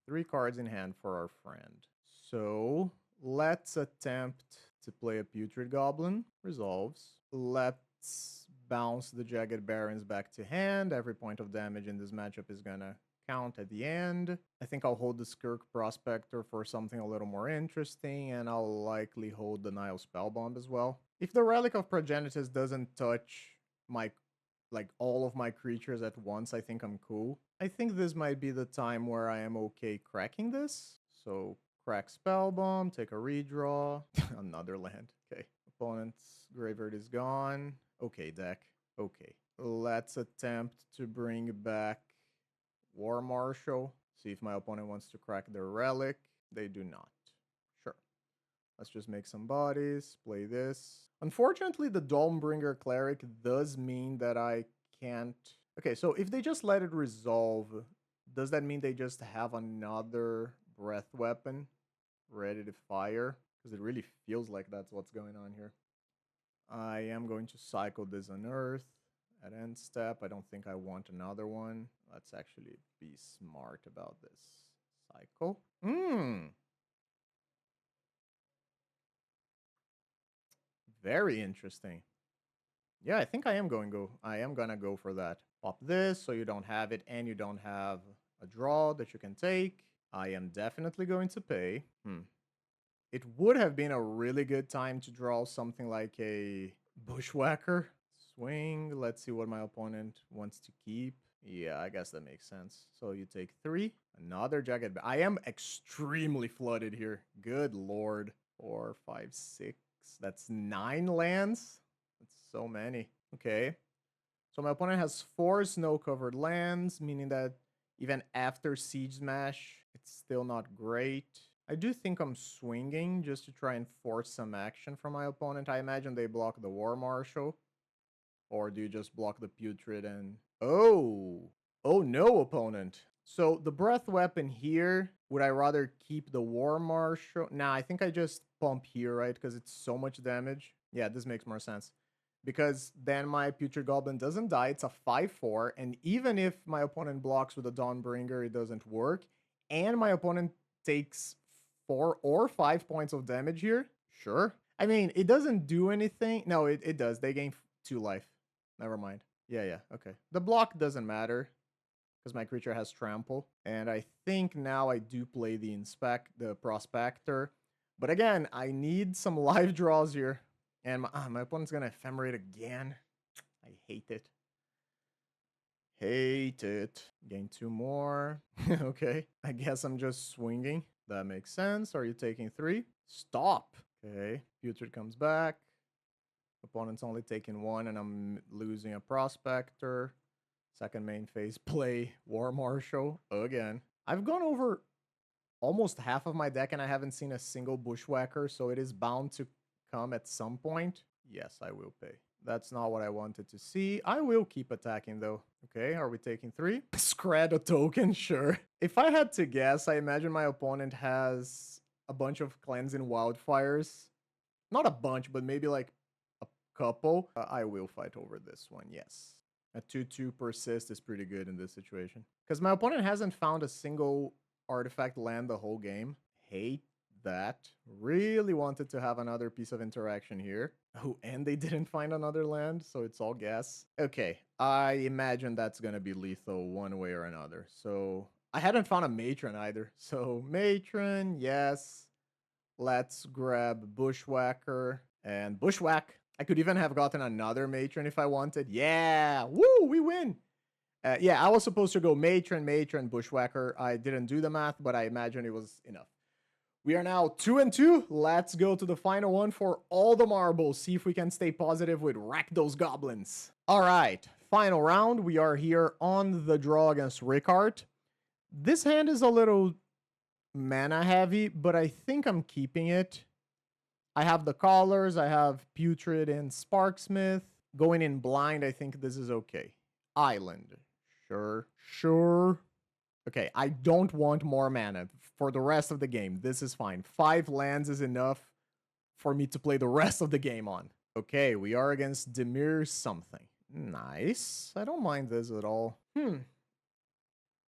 3 cards in hand for our friend. So let's attempt to play a Putrid Goblin. Resolves. Let's bounce the Jagged Barons back to hand. Every point of damage in this matchup is gonna count at the end. I think I'll hold the Skirk Prospector for something a little more interesting, and I'll likely hold the Nile Spellbomb as well. If the Relic of Progenitus doesn't touch my all of my creatures at once, I think I'm cool. I think this might be the time where I am okay cracking this. So crack Spellbomb, take a redraw. Another land. Okay. Opponent's graveyard is gone. Okay, deck. Okay. Let's attempt to bring back War Marshal. See if my opponent wants to crack their Relic. They do not. Sure. Let's just make some bodies, play this. Unfortunately, the Dawnbringer Cleric does mean that I can't... Okay, so if they just let it resolve, does that mean they just have another Breath Weapon ready to fire? Because it really feels like that's what's going on here. I am going to cycle this Unearth at end step. I don't think I want another one. Let's actually be smart about this. Cycle. Very interesting. Yeah, I think I am gonna go for that. Pop this so you don't have it and you don't have a draw that you can take. I am definitely going to pay. It would have been a really good time to draw something like a Bushwhacker. Swing. Let's see what my opponent wants to keep. Yeah, I guess that makes sense. So you take 3. Another Jagged. I am extremely flooded here. Good lord. 4, 5, 6. That's 9 lands. That's so many. Okay. So my opponent has 4 snow-covered lands, meaning that even after Siege Smash, it's still not great. I do think I'm swinging just to try and force some action from my opponent. I imagine they block the War Marshal. Or do you just block the Putrid and... Oh no, opponent. So the Breath Weapon here, would I rather keep the War Marshal? Nah, I think I just pump here, right? Because it's so much damage. Yeah, this makes more sense. Because then my Putrid Goblin doesn't die. It's a 5/4. And even if my opponent blocks with a Dawnbringer, it doesn't work. And my opponent takes 4 or 5 points of damage here. Sure. I mean, it doesn't do anything. No, it does. They gain 2 life. Never mind. Yeah, okay. The block doesn't matter because my creature has trample. And I think now I do play the prospector. But again, I need some live draws here. And my opponent's gonna ephemerate again. I hate it. Hate it. Gain 2 more. Okay. I guess I'm just swinging. That makes sense. Are you taking 3? Stop. Okay. Putrid comes back. Opponent's only taking 1, and I'm losing a prospector. Second main phase play War Marshal again. I've gone over almost half of my deck and I haven't seen a single Bushwhacker, so it is bound to come at some point. Yes, I will pay. That's not what I wanted to see. I will keep attacking though. Okay, are we taking 3? Scrat a token, sure. If I had to guess, I imagine my opponent has a bunch of Cleansing Wildfires. Not a bunch, but maybe like a couple. I will fight over this one, yes. A 2/2 persist is pretty good in this situation. Because my opponent hasn't found a single artifact land the whole game. Hate that. Really wanted to have another piece of interaction here. Oh, and they didn't find another land, so it's all guess. Okay, I imagine that's gonna be lethal one way or another. So I hadn't found a matron either. So matron, yes. Let's grab Bushwhacker and Bushwhack. I could even have gotten another matron if I wanted. Yeah, woo, we win. Yeah, I was supposed to go matron, Bushwhacker. I didn't do the math, but I imagine it was enough. We are now 2-2. Let's go to the final one for all the marbles. See if we can stay positive with RAKDOS Goblins. All right, final round. We are here on the draw against RickArt. This hand is a little mana heavy, but I think I'm keeping it. I have the Callers, I have Putrid and Sparksmith. Going in blind, I think this is okay. Island. Sure. Okay, I don't want more mana for the rest of the game. This is fine. 5 lands is enough for me to play the rest of the game on. Okay, we are against Demir something. Nice. I don't mind this at all.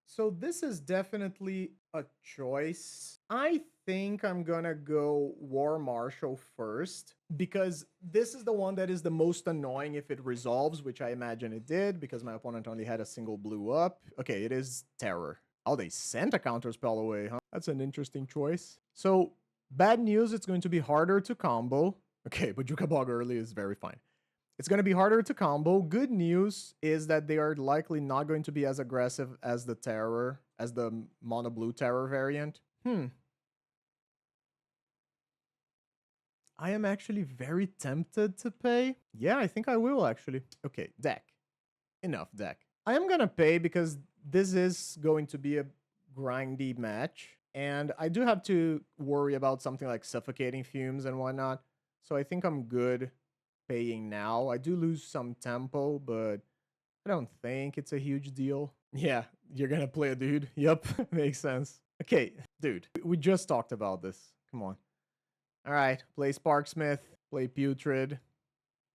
So this is definitely a choice. I think I'm gonna go War Marshal first because this is the one that is the most annoying if it resolves, which I imagine it did because my opponent only had a single blue up. Okay, it is Terror. Oh, they sent a counterspell away, huh? That's an interesting choice. So, bad news, it's going to be harder to combo. Okay, but Jukabog early is very fine. It's going to be harder to combo. Good news is that they are likely not going to be as aggressive as the Terror, as the Mono Blue Terror variant. I am actually very tempted to pay. Yeah, I think I will actually. Okay, deck. Enough deck. I am going to pay because this is going to be a grindy match. And I do have to worry about something like Suffocating Fumes and whatnot. So I think I'm good paying now. I do lose some tempo, but I don't think it's a huge deal. Yeah, you're gonna play a dude. Yep, makes sense. Okay, dude, we just talked about this. Come on. All right, play Sparksmith, play Putrid,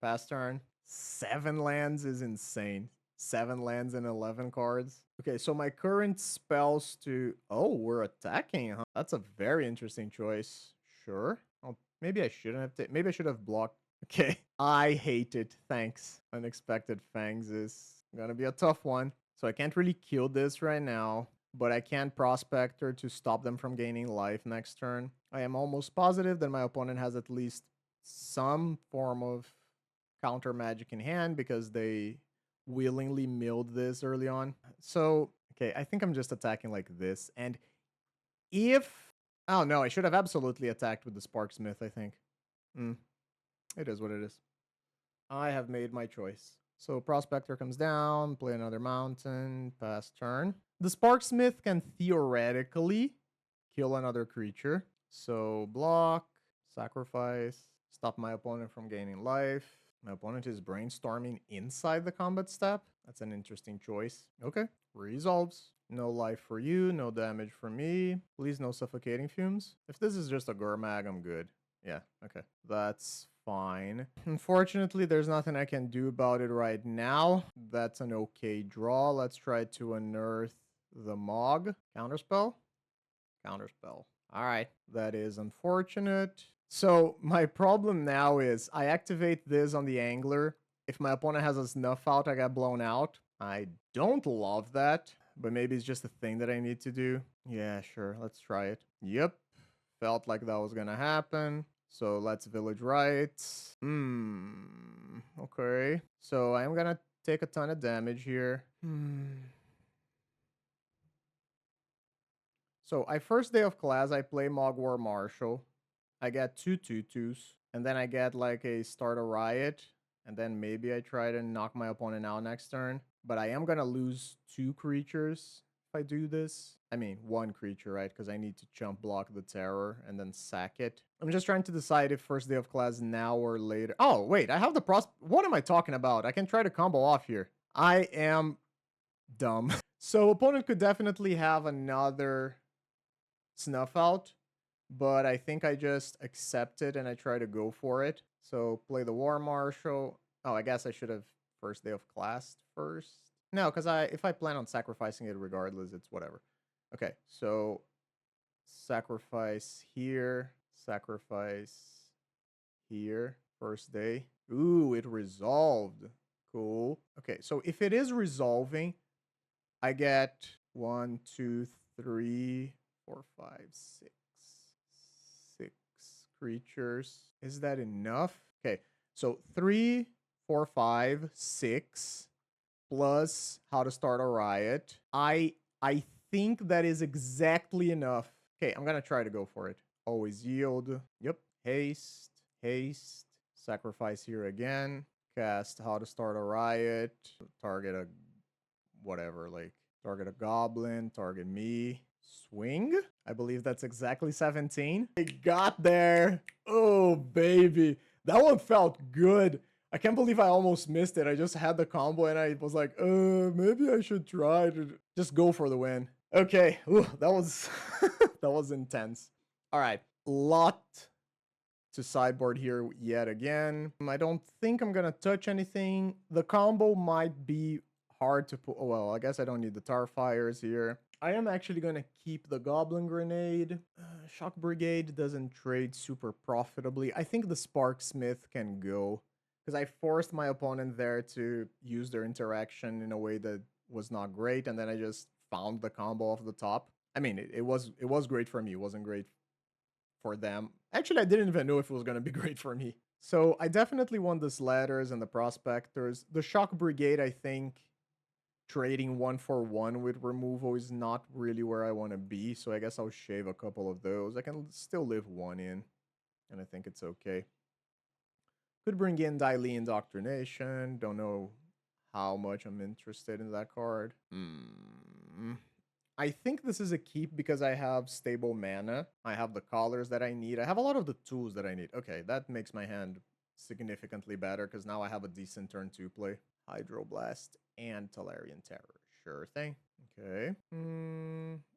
pass turn. 7 lands is insane. 7 lands and 11 cards. Okay, so my current spells to... Oh, we're attacking, huh? That's a very interesting choice. Sure. Oh, maybe I shouldn't have... Maybe I should have blocked. Okay. I hate it. Thanks. Unexpected Fangs is gonna be a tough one. So I can't really kill this right now, but I can Prospector to stop them from gaining life next turn. I am almost positive that my opponent has at least some form of counter magic in hand because they willingly milled this early on. So, okay, I think I'm just attacking like this. And if... Oh, no, I should have absolutely attacked with the Sparksmith, I think. It is what it is. I have made my choice. So Prospector comes down, play another mountain, pass turn. The Sparksmith can theoretically kill another creature. So block, sacrifice, stop my opponent from gaining life. My opponent is brainstorming inside the combat step. That's an interesting choice. Okay, resolves. No life for you, no damage for me. Please no Suffocating Fumes. If this is just a Gurmag, I'm good. Yeah, okay. That's fine. Unfortunately, there's nothing I can do about it right now. That's an okay draw. Let's try to unearth the Mog. Counterspell? Counterspell. All right, that is unfortunate. So my problem now is I activate this on the angler. If my opponent has a snuff out, I get blown out. I don't love that, but maybe it's just a thing that I need to do. Yeah, sure, let's try it. Yep, felt like that was gonna happen. So let's village rights. Okay. So I'm gonna take a ton of damage here. So I first day of class, I play Mogwar Marshal. I get 2/2/2s, and then I get like a start a riot, and then maybe I try to knock my opponent out next turn. But I am gonna lose 2 creatures if I do this. I mean, 1 creature, right? Because I need to chump block the terror and then sack it. I'm just trying to decide if first day of class now or later. Oh, wait, I have the What am I talking about? I can try to combo off here. I am dumb. So opponent could definitely have another snuff out, but I think I just accept it and I try to go for it. So play the War Marshal. Oh, I guess I should have first day of class first. No, because if I plan on sacrificing it regardless, it's whatever. Okay, so sacrifice here, sacrifice here, first day. Ooh, it resolved. Cool. Okay, so if it is resolving, I get 1, 2, 3, 4, 5, 6. 6 creatures. Is that enough? Okay, so 3, 4, 5, 6 plus how to start a riot. I think that is exactly enough. Okay, I'm gonna try to go for it. Always yield. Yep. Haste. Haste. Sacrifice here again. Cast how to start a riot. Target a whatever, like target a goblin, target me. Swing? I believe that's exactly 17. I got there. Oh, baby. That one felt good. I can't believe I almost missed it. I just had the combo and I was like, maybe I should try to just go for the win. Okay. Ooh, that was that was intense. All right. Lot to sideboard here yet again. I don't think I'm gonna touch anything. The combo might be hard to put. Oh, well, I guess I don't need the tar fires here. I am actually gonna keep the goblin grenade. Shock brigade doesn't trade super profitably. I think the sparksmith can go because I forced my opponent there to use their interaction in a way that was not great, and then I just found the combo off the top. I mean, it was great for me. It wasn't great for them. Actually, I didn't even know if it was going to be great for me. So I definitely want the Slatters and the Prospectors. The Shock Brigade, I think, trading 1-for-1 with removal is not really where I want to be. So I guess I'll shave a couple of those. I can still live 1 in, and I think it's okay. Could bring in Daily Indoctrination. Don't know how much I'm interested in that card. I think this is a keep because I have stable mana. I have the collars that I need. I have a lot of the tools that I need. Okay, that makes my hand significantly better because now I have a decent turn 2 play. Hydroblast and Talarian Terror. Sure thing. Okay.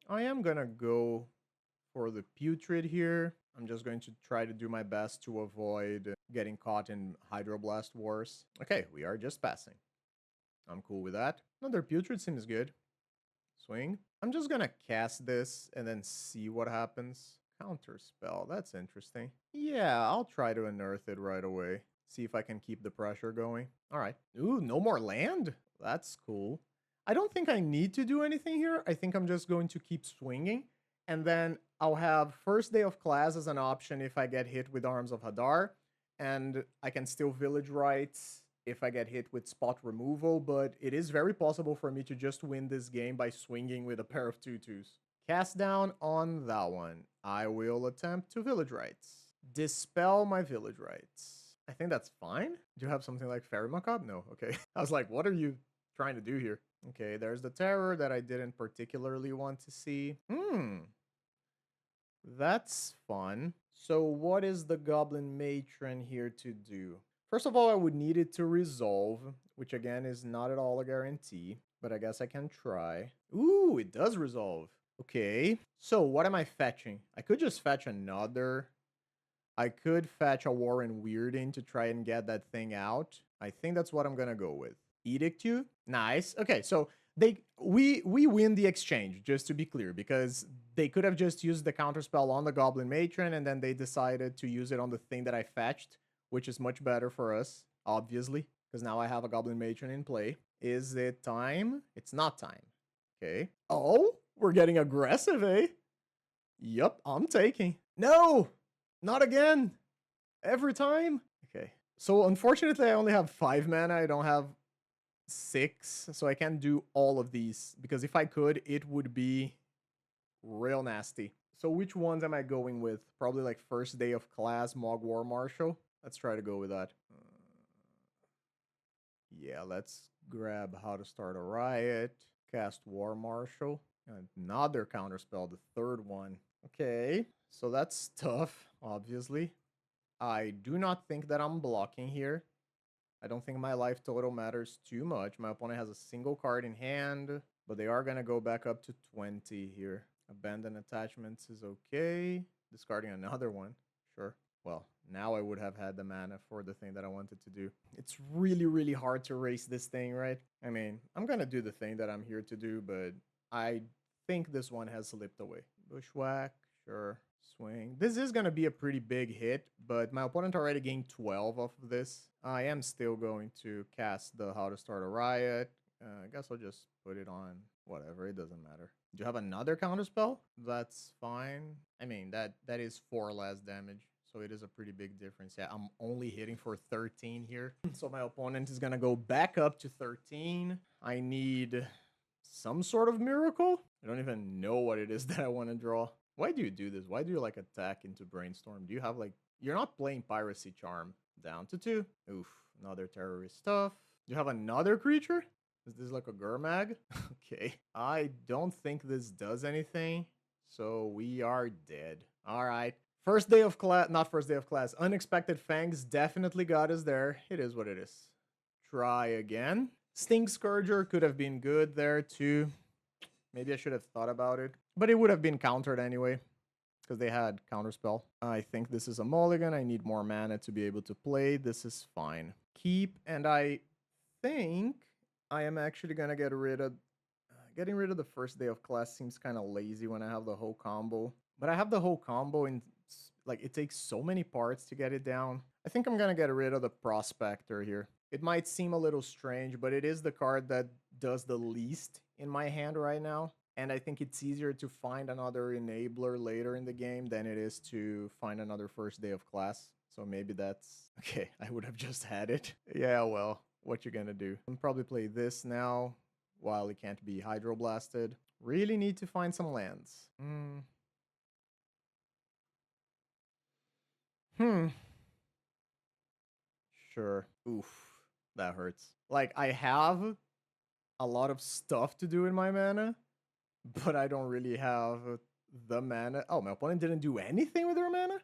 I am gonna go for the Putrid here. I'm just going to try to do my best to avoid getting caught in Hydroblast wars. Okay, we are just passing. I'm cool with that. Another Putrid seems good. Swing. I'm just gonna cast this and then see what happens. Counter spell. That's interesting. Yeah, I'll try to unearth it right away. See if I can keep the pressure going. All right. Ooh, no more land? That's cool. I don't think I need to do anything here. I think I'm just going to keep swinging. And then I'll have first day of class as an option if I get hit with Arms of Hadar. And I can still village rights if I get hit with spot removal, but it is very possible for me to just win this game by swinging with a pair of 2/2s. Cast down on that one. I will attempt to village rights. Dispel my village rights. I think that's fine. Do you have something like Fairy Macabre? No, okay. I was like, what are you trying to do here? Okay, there's the terror that I didn't particularly want to see. That's fun. So what is the Goblin Matron here to do? First of all, I would need it to resolve, which again is not at all a guarantee, but I guess I can try. Ooh, it does resolve. Okay, so what am I fetching? I could just fetch another. I could fetch a Warren Weirding to try and get that thing out. I think that's what I'm gonna go with. Edict you? Nice. Okay, so we win the exchange, just to be clear, because They could have just used the counterspell on the Goblin Matron, and then they decided to use it on the thing that I fetched, which is much better for us, obviously, because now I have a Goblin Matron in play. Is it time? It's not time. Okay. Oh, we're getting aggressive, eh? Yup, I'm taking. No, not again. Every time. Okay. So unfortunately, I only have 5 mana. I don't have 6, so I can't do all of these, because if I could, it would be real nasty. So which ones am I going with? Probably like first day of class, Mog War Marshal. Let's try to go with that. Yeah, let's grab How to Start a Riot, cast War Marshal, another counterspell, the third one. Okay, so that's tough, obviously. I do not think that I'm blocking here. I don't think my life total matters too much. My opponent has a single card in hand, but they are going to go back up to 20 here. Abandon attachments is okay. Discarding another one, sure. Well, now I would have had the mana for the thing that I wanted to do. It's really, really hard to race this thing, right? I mean, I'm going to do the thing that I'm here to do, but I think this one has slipped away. Bushwhack, sure. Swing. This is going to be a pretty big hit, but my opponent already gained 12 off of this. I am still going to cast the How to Start a Riot. I guess I'll just put it on whatever. It doesn't matter. Do you have another counterspell? That's fine. I mean, that is 4 less damage, so it is a pretty big difference. Yeah, I'm only hitting for 13 here. So my opponent is going to go back up to 13. I need some sort of miracle. I don't even know what it is that I want to draw. Why do you do this? Why do you like attack into Brainstorm? Do you have like, you're not playing Piracy Charm. Down to 2. Oof, another terrorist stuff. Do you have another creature? Is this like a Gurmag? Okay. I don't think this does anything, so we are dead. All right. First day of class, not first day of class. Unexpected Fangs definitely got us there. It is what it is. Try again. Sting Scourger could have been good there too. Maybe I should have thought about it, but it would have been countered anyway, because they had counterspell. I think this is a mulligan. I need more mana to be able to play. This is fine. Keep, and I think I am actually going to get rid of... getting rid of the first day of class seems kind of lazy when I have the whole combo. But I have the whole combo in... like, it takes so many parts to get it down. I think I'm going to get rid of the Prospector here. It might seem a little strange, but it is the card that does the least in my hand right now. And I think it's easier to find another enabler later in the game than it is to find another first day of class. So maybe that's... okay, I would have just had it. Yeah, well, what you gonna do? I'll probably play this now while it can't be hydroblasted. Really need to find some lands. Sure. Oof, that hurts. Like, I have a lot of stuff to do in my mana, but I don't really have the mana. Oh, my opponent didn't do anything with their mana?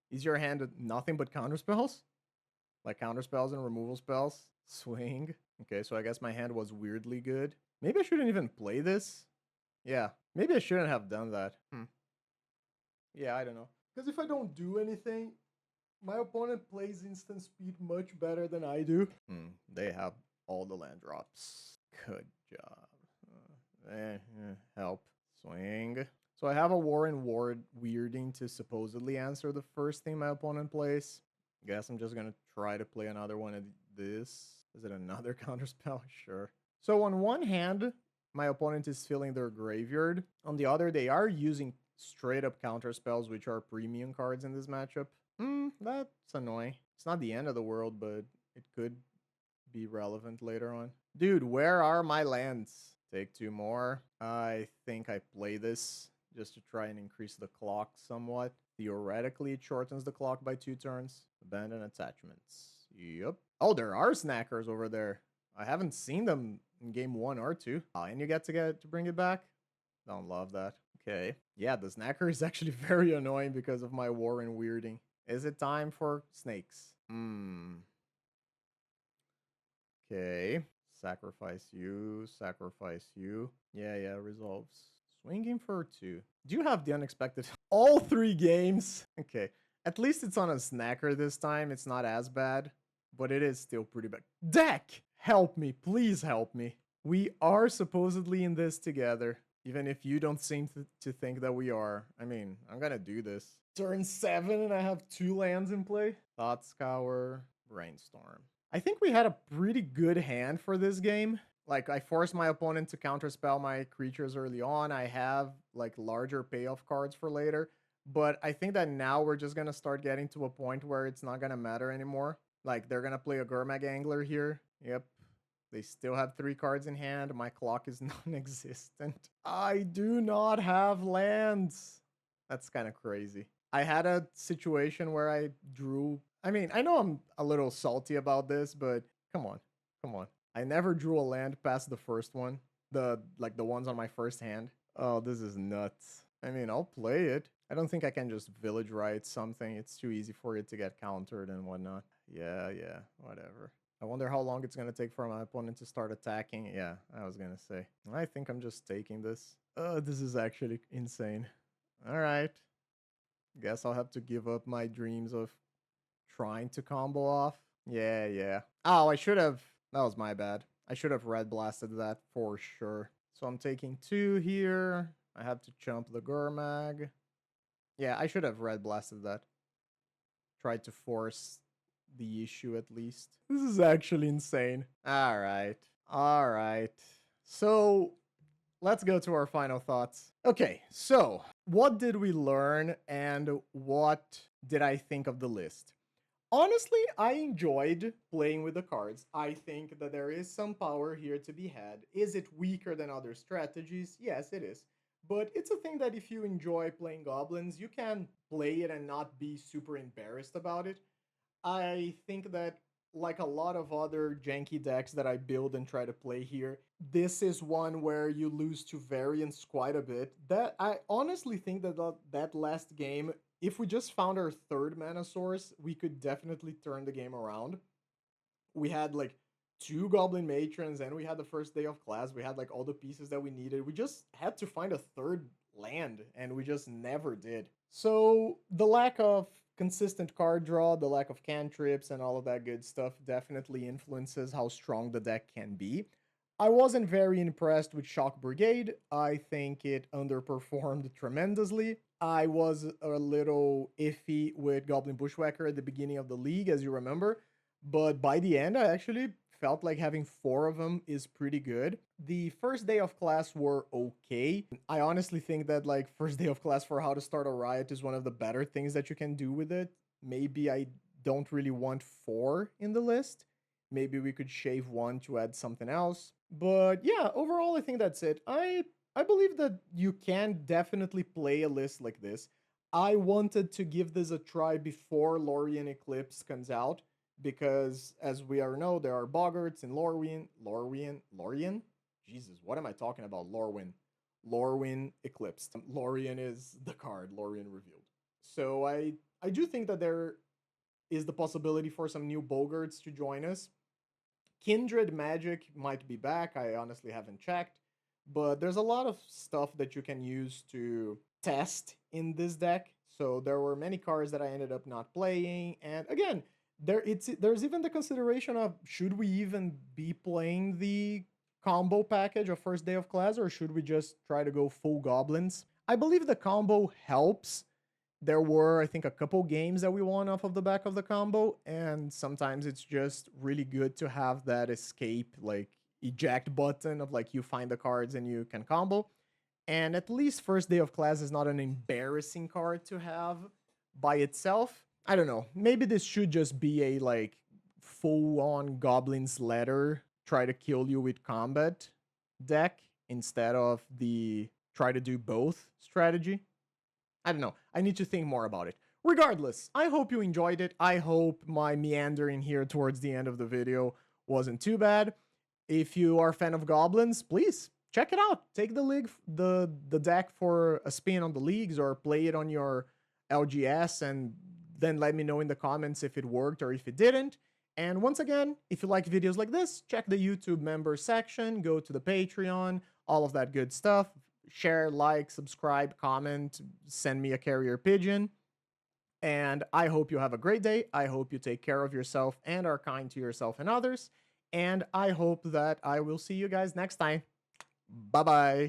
Is your hand nothing but counterspells? Like counterspells and removal spells? Swing. Okay, so I guess my hand was weirdly good. Maybe I shouldn't even play this. Yeah, maybe I shouldn't have done that. Yeah, I don't know. Because if I don't do anything, my opponent plays instant speed much better than I do. They have all the land drops. Good job. Help. Swing. So I have a Warren Ward weirding to supposedly answer the first thing my opponent plays. Guess I'm just gonna try to play another one of this. Is it another counterspell? Sure. So on one hand, my opponent is filling their graveyard. On the other, they are using straight up counterspells, which are premium cards in this matchup. That's annoying. It's not the end of the world, but it could be relevant later on. Dude, where are my lands? Take 2 more. I think I play this just to try and increase the clock somewhat. Theoretically, it shortens the clock by 2 turns. Abandon attachments. Yep. Oh, there are snackers over there. I haven't seen them in game 1 or 2. And you get to bring it back? Don't love that. Okay. Yeah, the snacker is actually very annoying because of my Warren weirding. Is it time for snakes? Okay. Sacrifice you. Sacrifice you. Yeah, resolves. Swinging for 2. Do you have the unexpected? All 3 games? Okay. At least it's on a snacker this time. It's not as bad, but it is still pretty bad. Deck! Help me. Please help me. We are supposedly in this together. Even if you don't seem to think that we are. I mean, I'm gonna do this. Turn 7 and I have 2 lands in play. Thought Scour, Brainstorm. I think we had a pretty good hand for this game. Like, I forced my opponent to counterspell my creatures early on. I have, like, larger payoff cards for later. But I think that now we're just gonna start getting to a point where it's not gonna matter anymore. Like, they're gonna play a Gurmag Angler here. Yep. They still have 3 cards in hand. My clock is non-existent. I do not have lands. That's kind of crazy. I had a situation where I drew... I mean, I know I'm a little salty about this, but come on. Come on. I never drew a land past the first one. The ones on my first hand. Oh, this is nuts. I mean, I'll play it. I don't think I can just village right something. It's too easy for it to get countered and whatnot. Yeah, whatever. I wonder how long it's going to take for my opponent to start attacking. Yeah, I was going to say. I think I'm just taking this. This is actually insane. All right. Guess I'll have to give up my dreams of trying to combo off. Yeah. Oh, I should have... That was my bad. I should have red blasted that for sure. So I'm taking 2 here. I have to chump the Gurmag. Yeah, I should have red blasted that. Tried to force the issue at least. This is actually insane. All right. So let's go to our final thoughts. Okay, so what did we learn and what did I think of the list? Honestly, I enjoyed playing with the cards. I think that there is some power here to be had. Is it weaker than other strategies? Yes, it is. But it's a thing that if you enjoy playing goblins, you can play it and not be super embarrassed about it. I think that, like a lot of other janky decks that I build and try to play here, this is one where you lose to variance quite a bit. That I honestly think that that last game, if we just found our 3rd mana source, we could definitely turn the game around. We had like 2 Goblin Matrons and we had the first day of class. We had like all the pieces that we needed. We just had to find a 3rd land and we just never did. So the lack of consistent card draw, the lack of cantrips and all of that good stuff definitely influences how strong the deck can be. I wasn't very impressed with Shock Brigade. I think it underperformed tremendously. I was a little iffy with Goblin Bushwhacker at the beginning of the league, as you remember. But by the end, I actually felt like having 4 of them is pretty good. The first day of class were okay. I honestly think that like first day of class for how to start a riot is one of the better things that you can do with it. Maybe I don't really want 4 in the list. Maybe we could shave 1 to add something else. But yeah, overall, I think that's it. I believe that you can definitely play a list like this. I wanted to give this a try before Lorien Eclipse comes out, because as we already know, there are Boggarts in Lorien? Jesus, what am I talking about? Lorwyn Eclipsed. Lorien is the card, Lorien revealed. So I do think that there is the possibility for some new Boggarts to join us. Kindred Magic might be back. I honestly haven't checked. But there's a lot of stuff that you can use to test in this deck. So there were many cards that I ended up not playing. And again, there's even the consideration of, should we even be playing the combo package of first day of class, or should we just try to go full goblins? I believe the combo helps. There were, I think, a couple games that we won off of the back of the combo, and sometimes it's just really good to have that escape, like, eject button of, like, you find the cards and you can combo. And at least first day of class is not an embarrassing card to have by itself. I don't know. Maybe this should just be a, like, full-on Goblin's Letter, try to kill you with combat deck instead of the try to do both strategy. I don't know. I need to think more about it. Regardless, I hope you enjoyed it. I hope my meandering here towards the end of the video wasn't too bad. If you are a fan of goblins, please check it out. Take the deck for a spin on the leagues, or play it on your LGS, and then let me know in the comments if it worked or if it didn't. And once again, if you like videos like this, check the YouTube member section, go to the Patreon, all of that good stuff. Share, like, subscribe, comment, send me a carrier pigeon. And I hope you have a great day. I hope you take care of yourself and are kind to yourself and others. And I hope that I will see you guys next time. Bye-bye.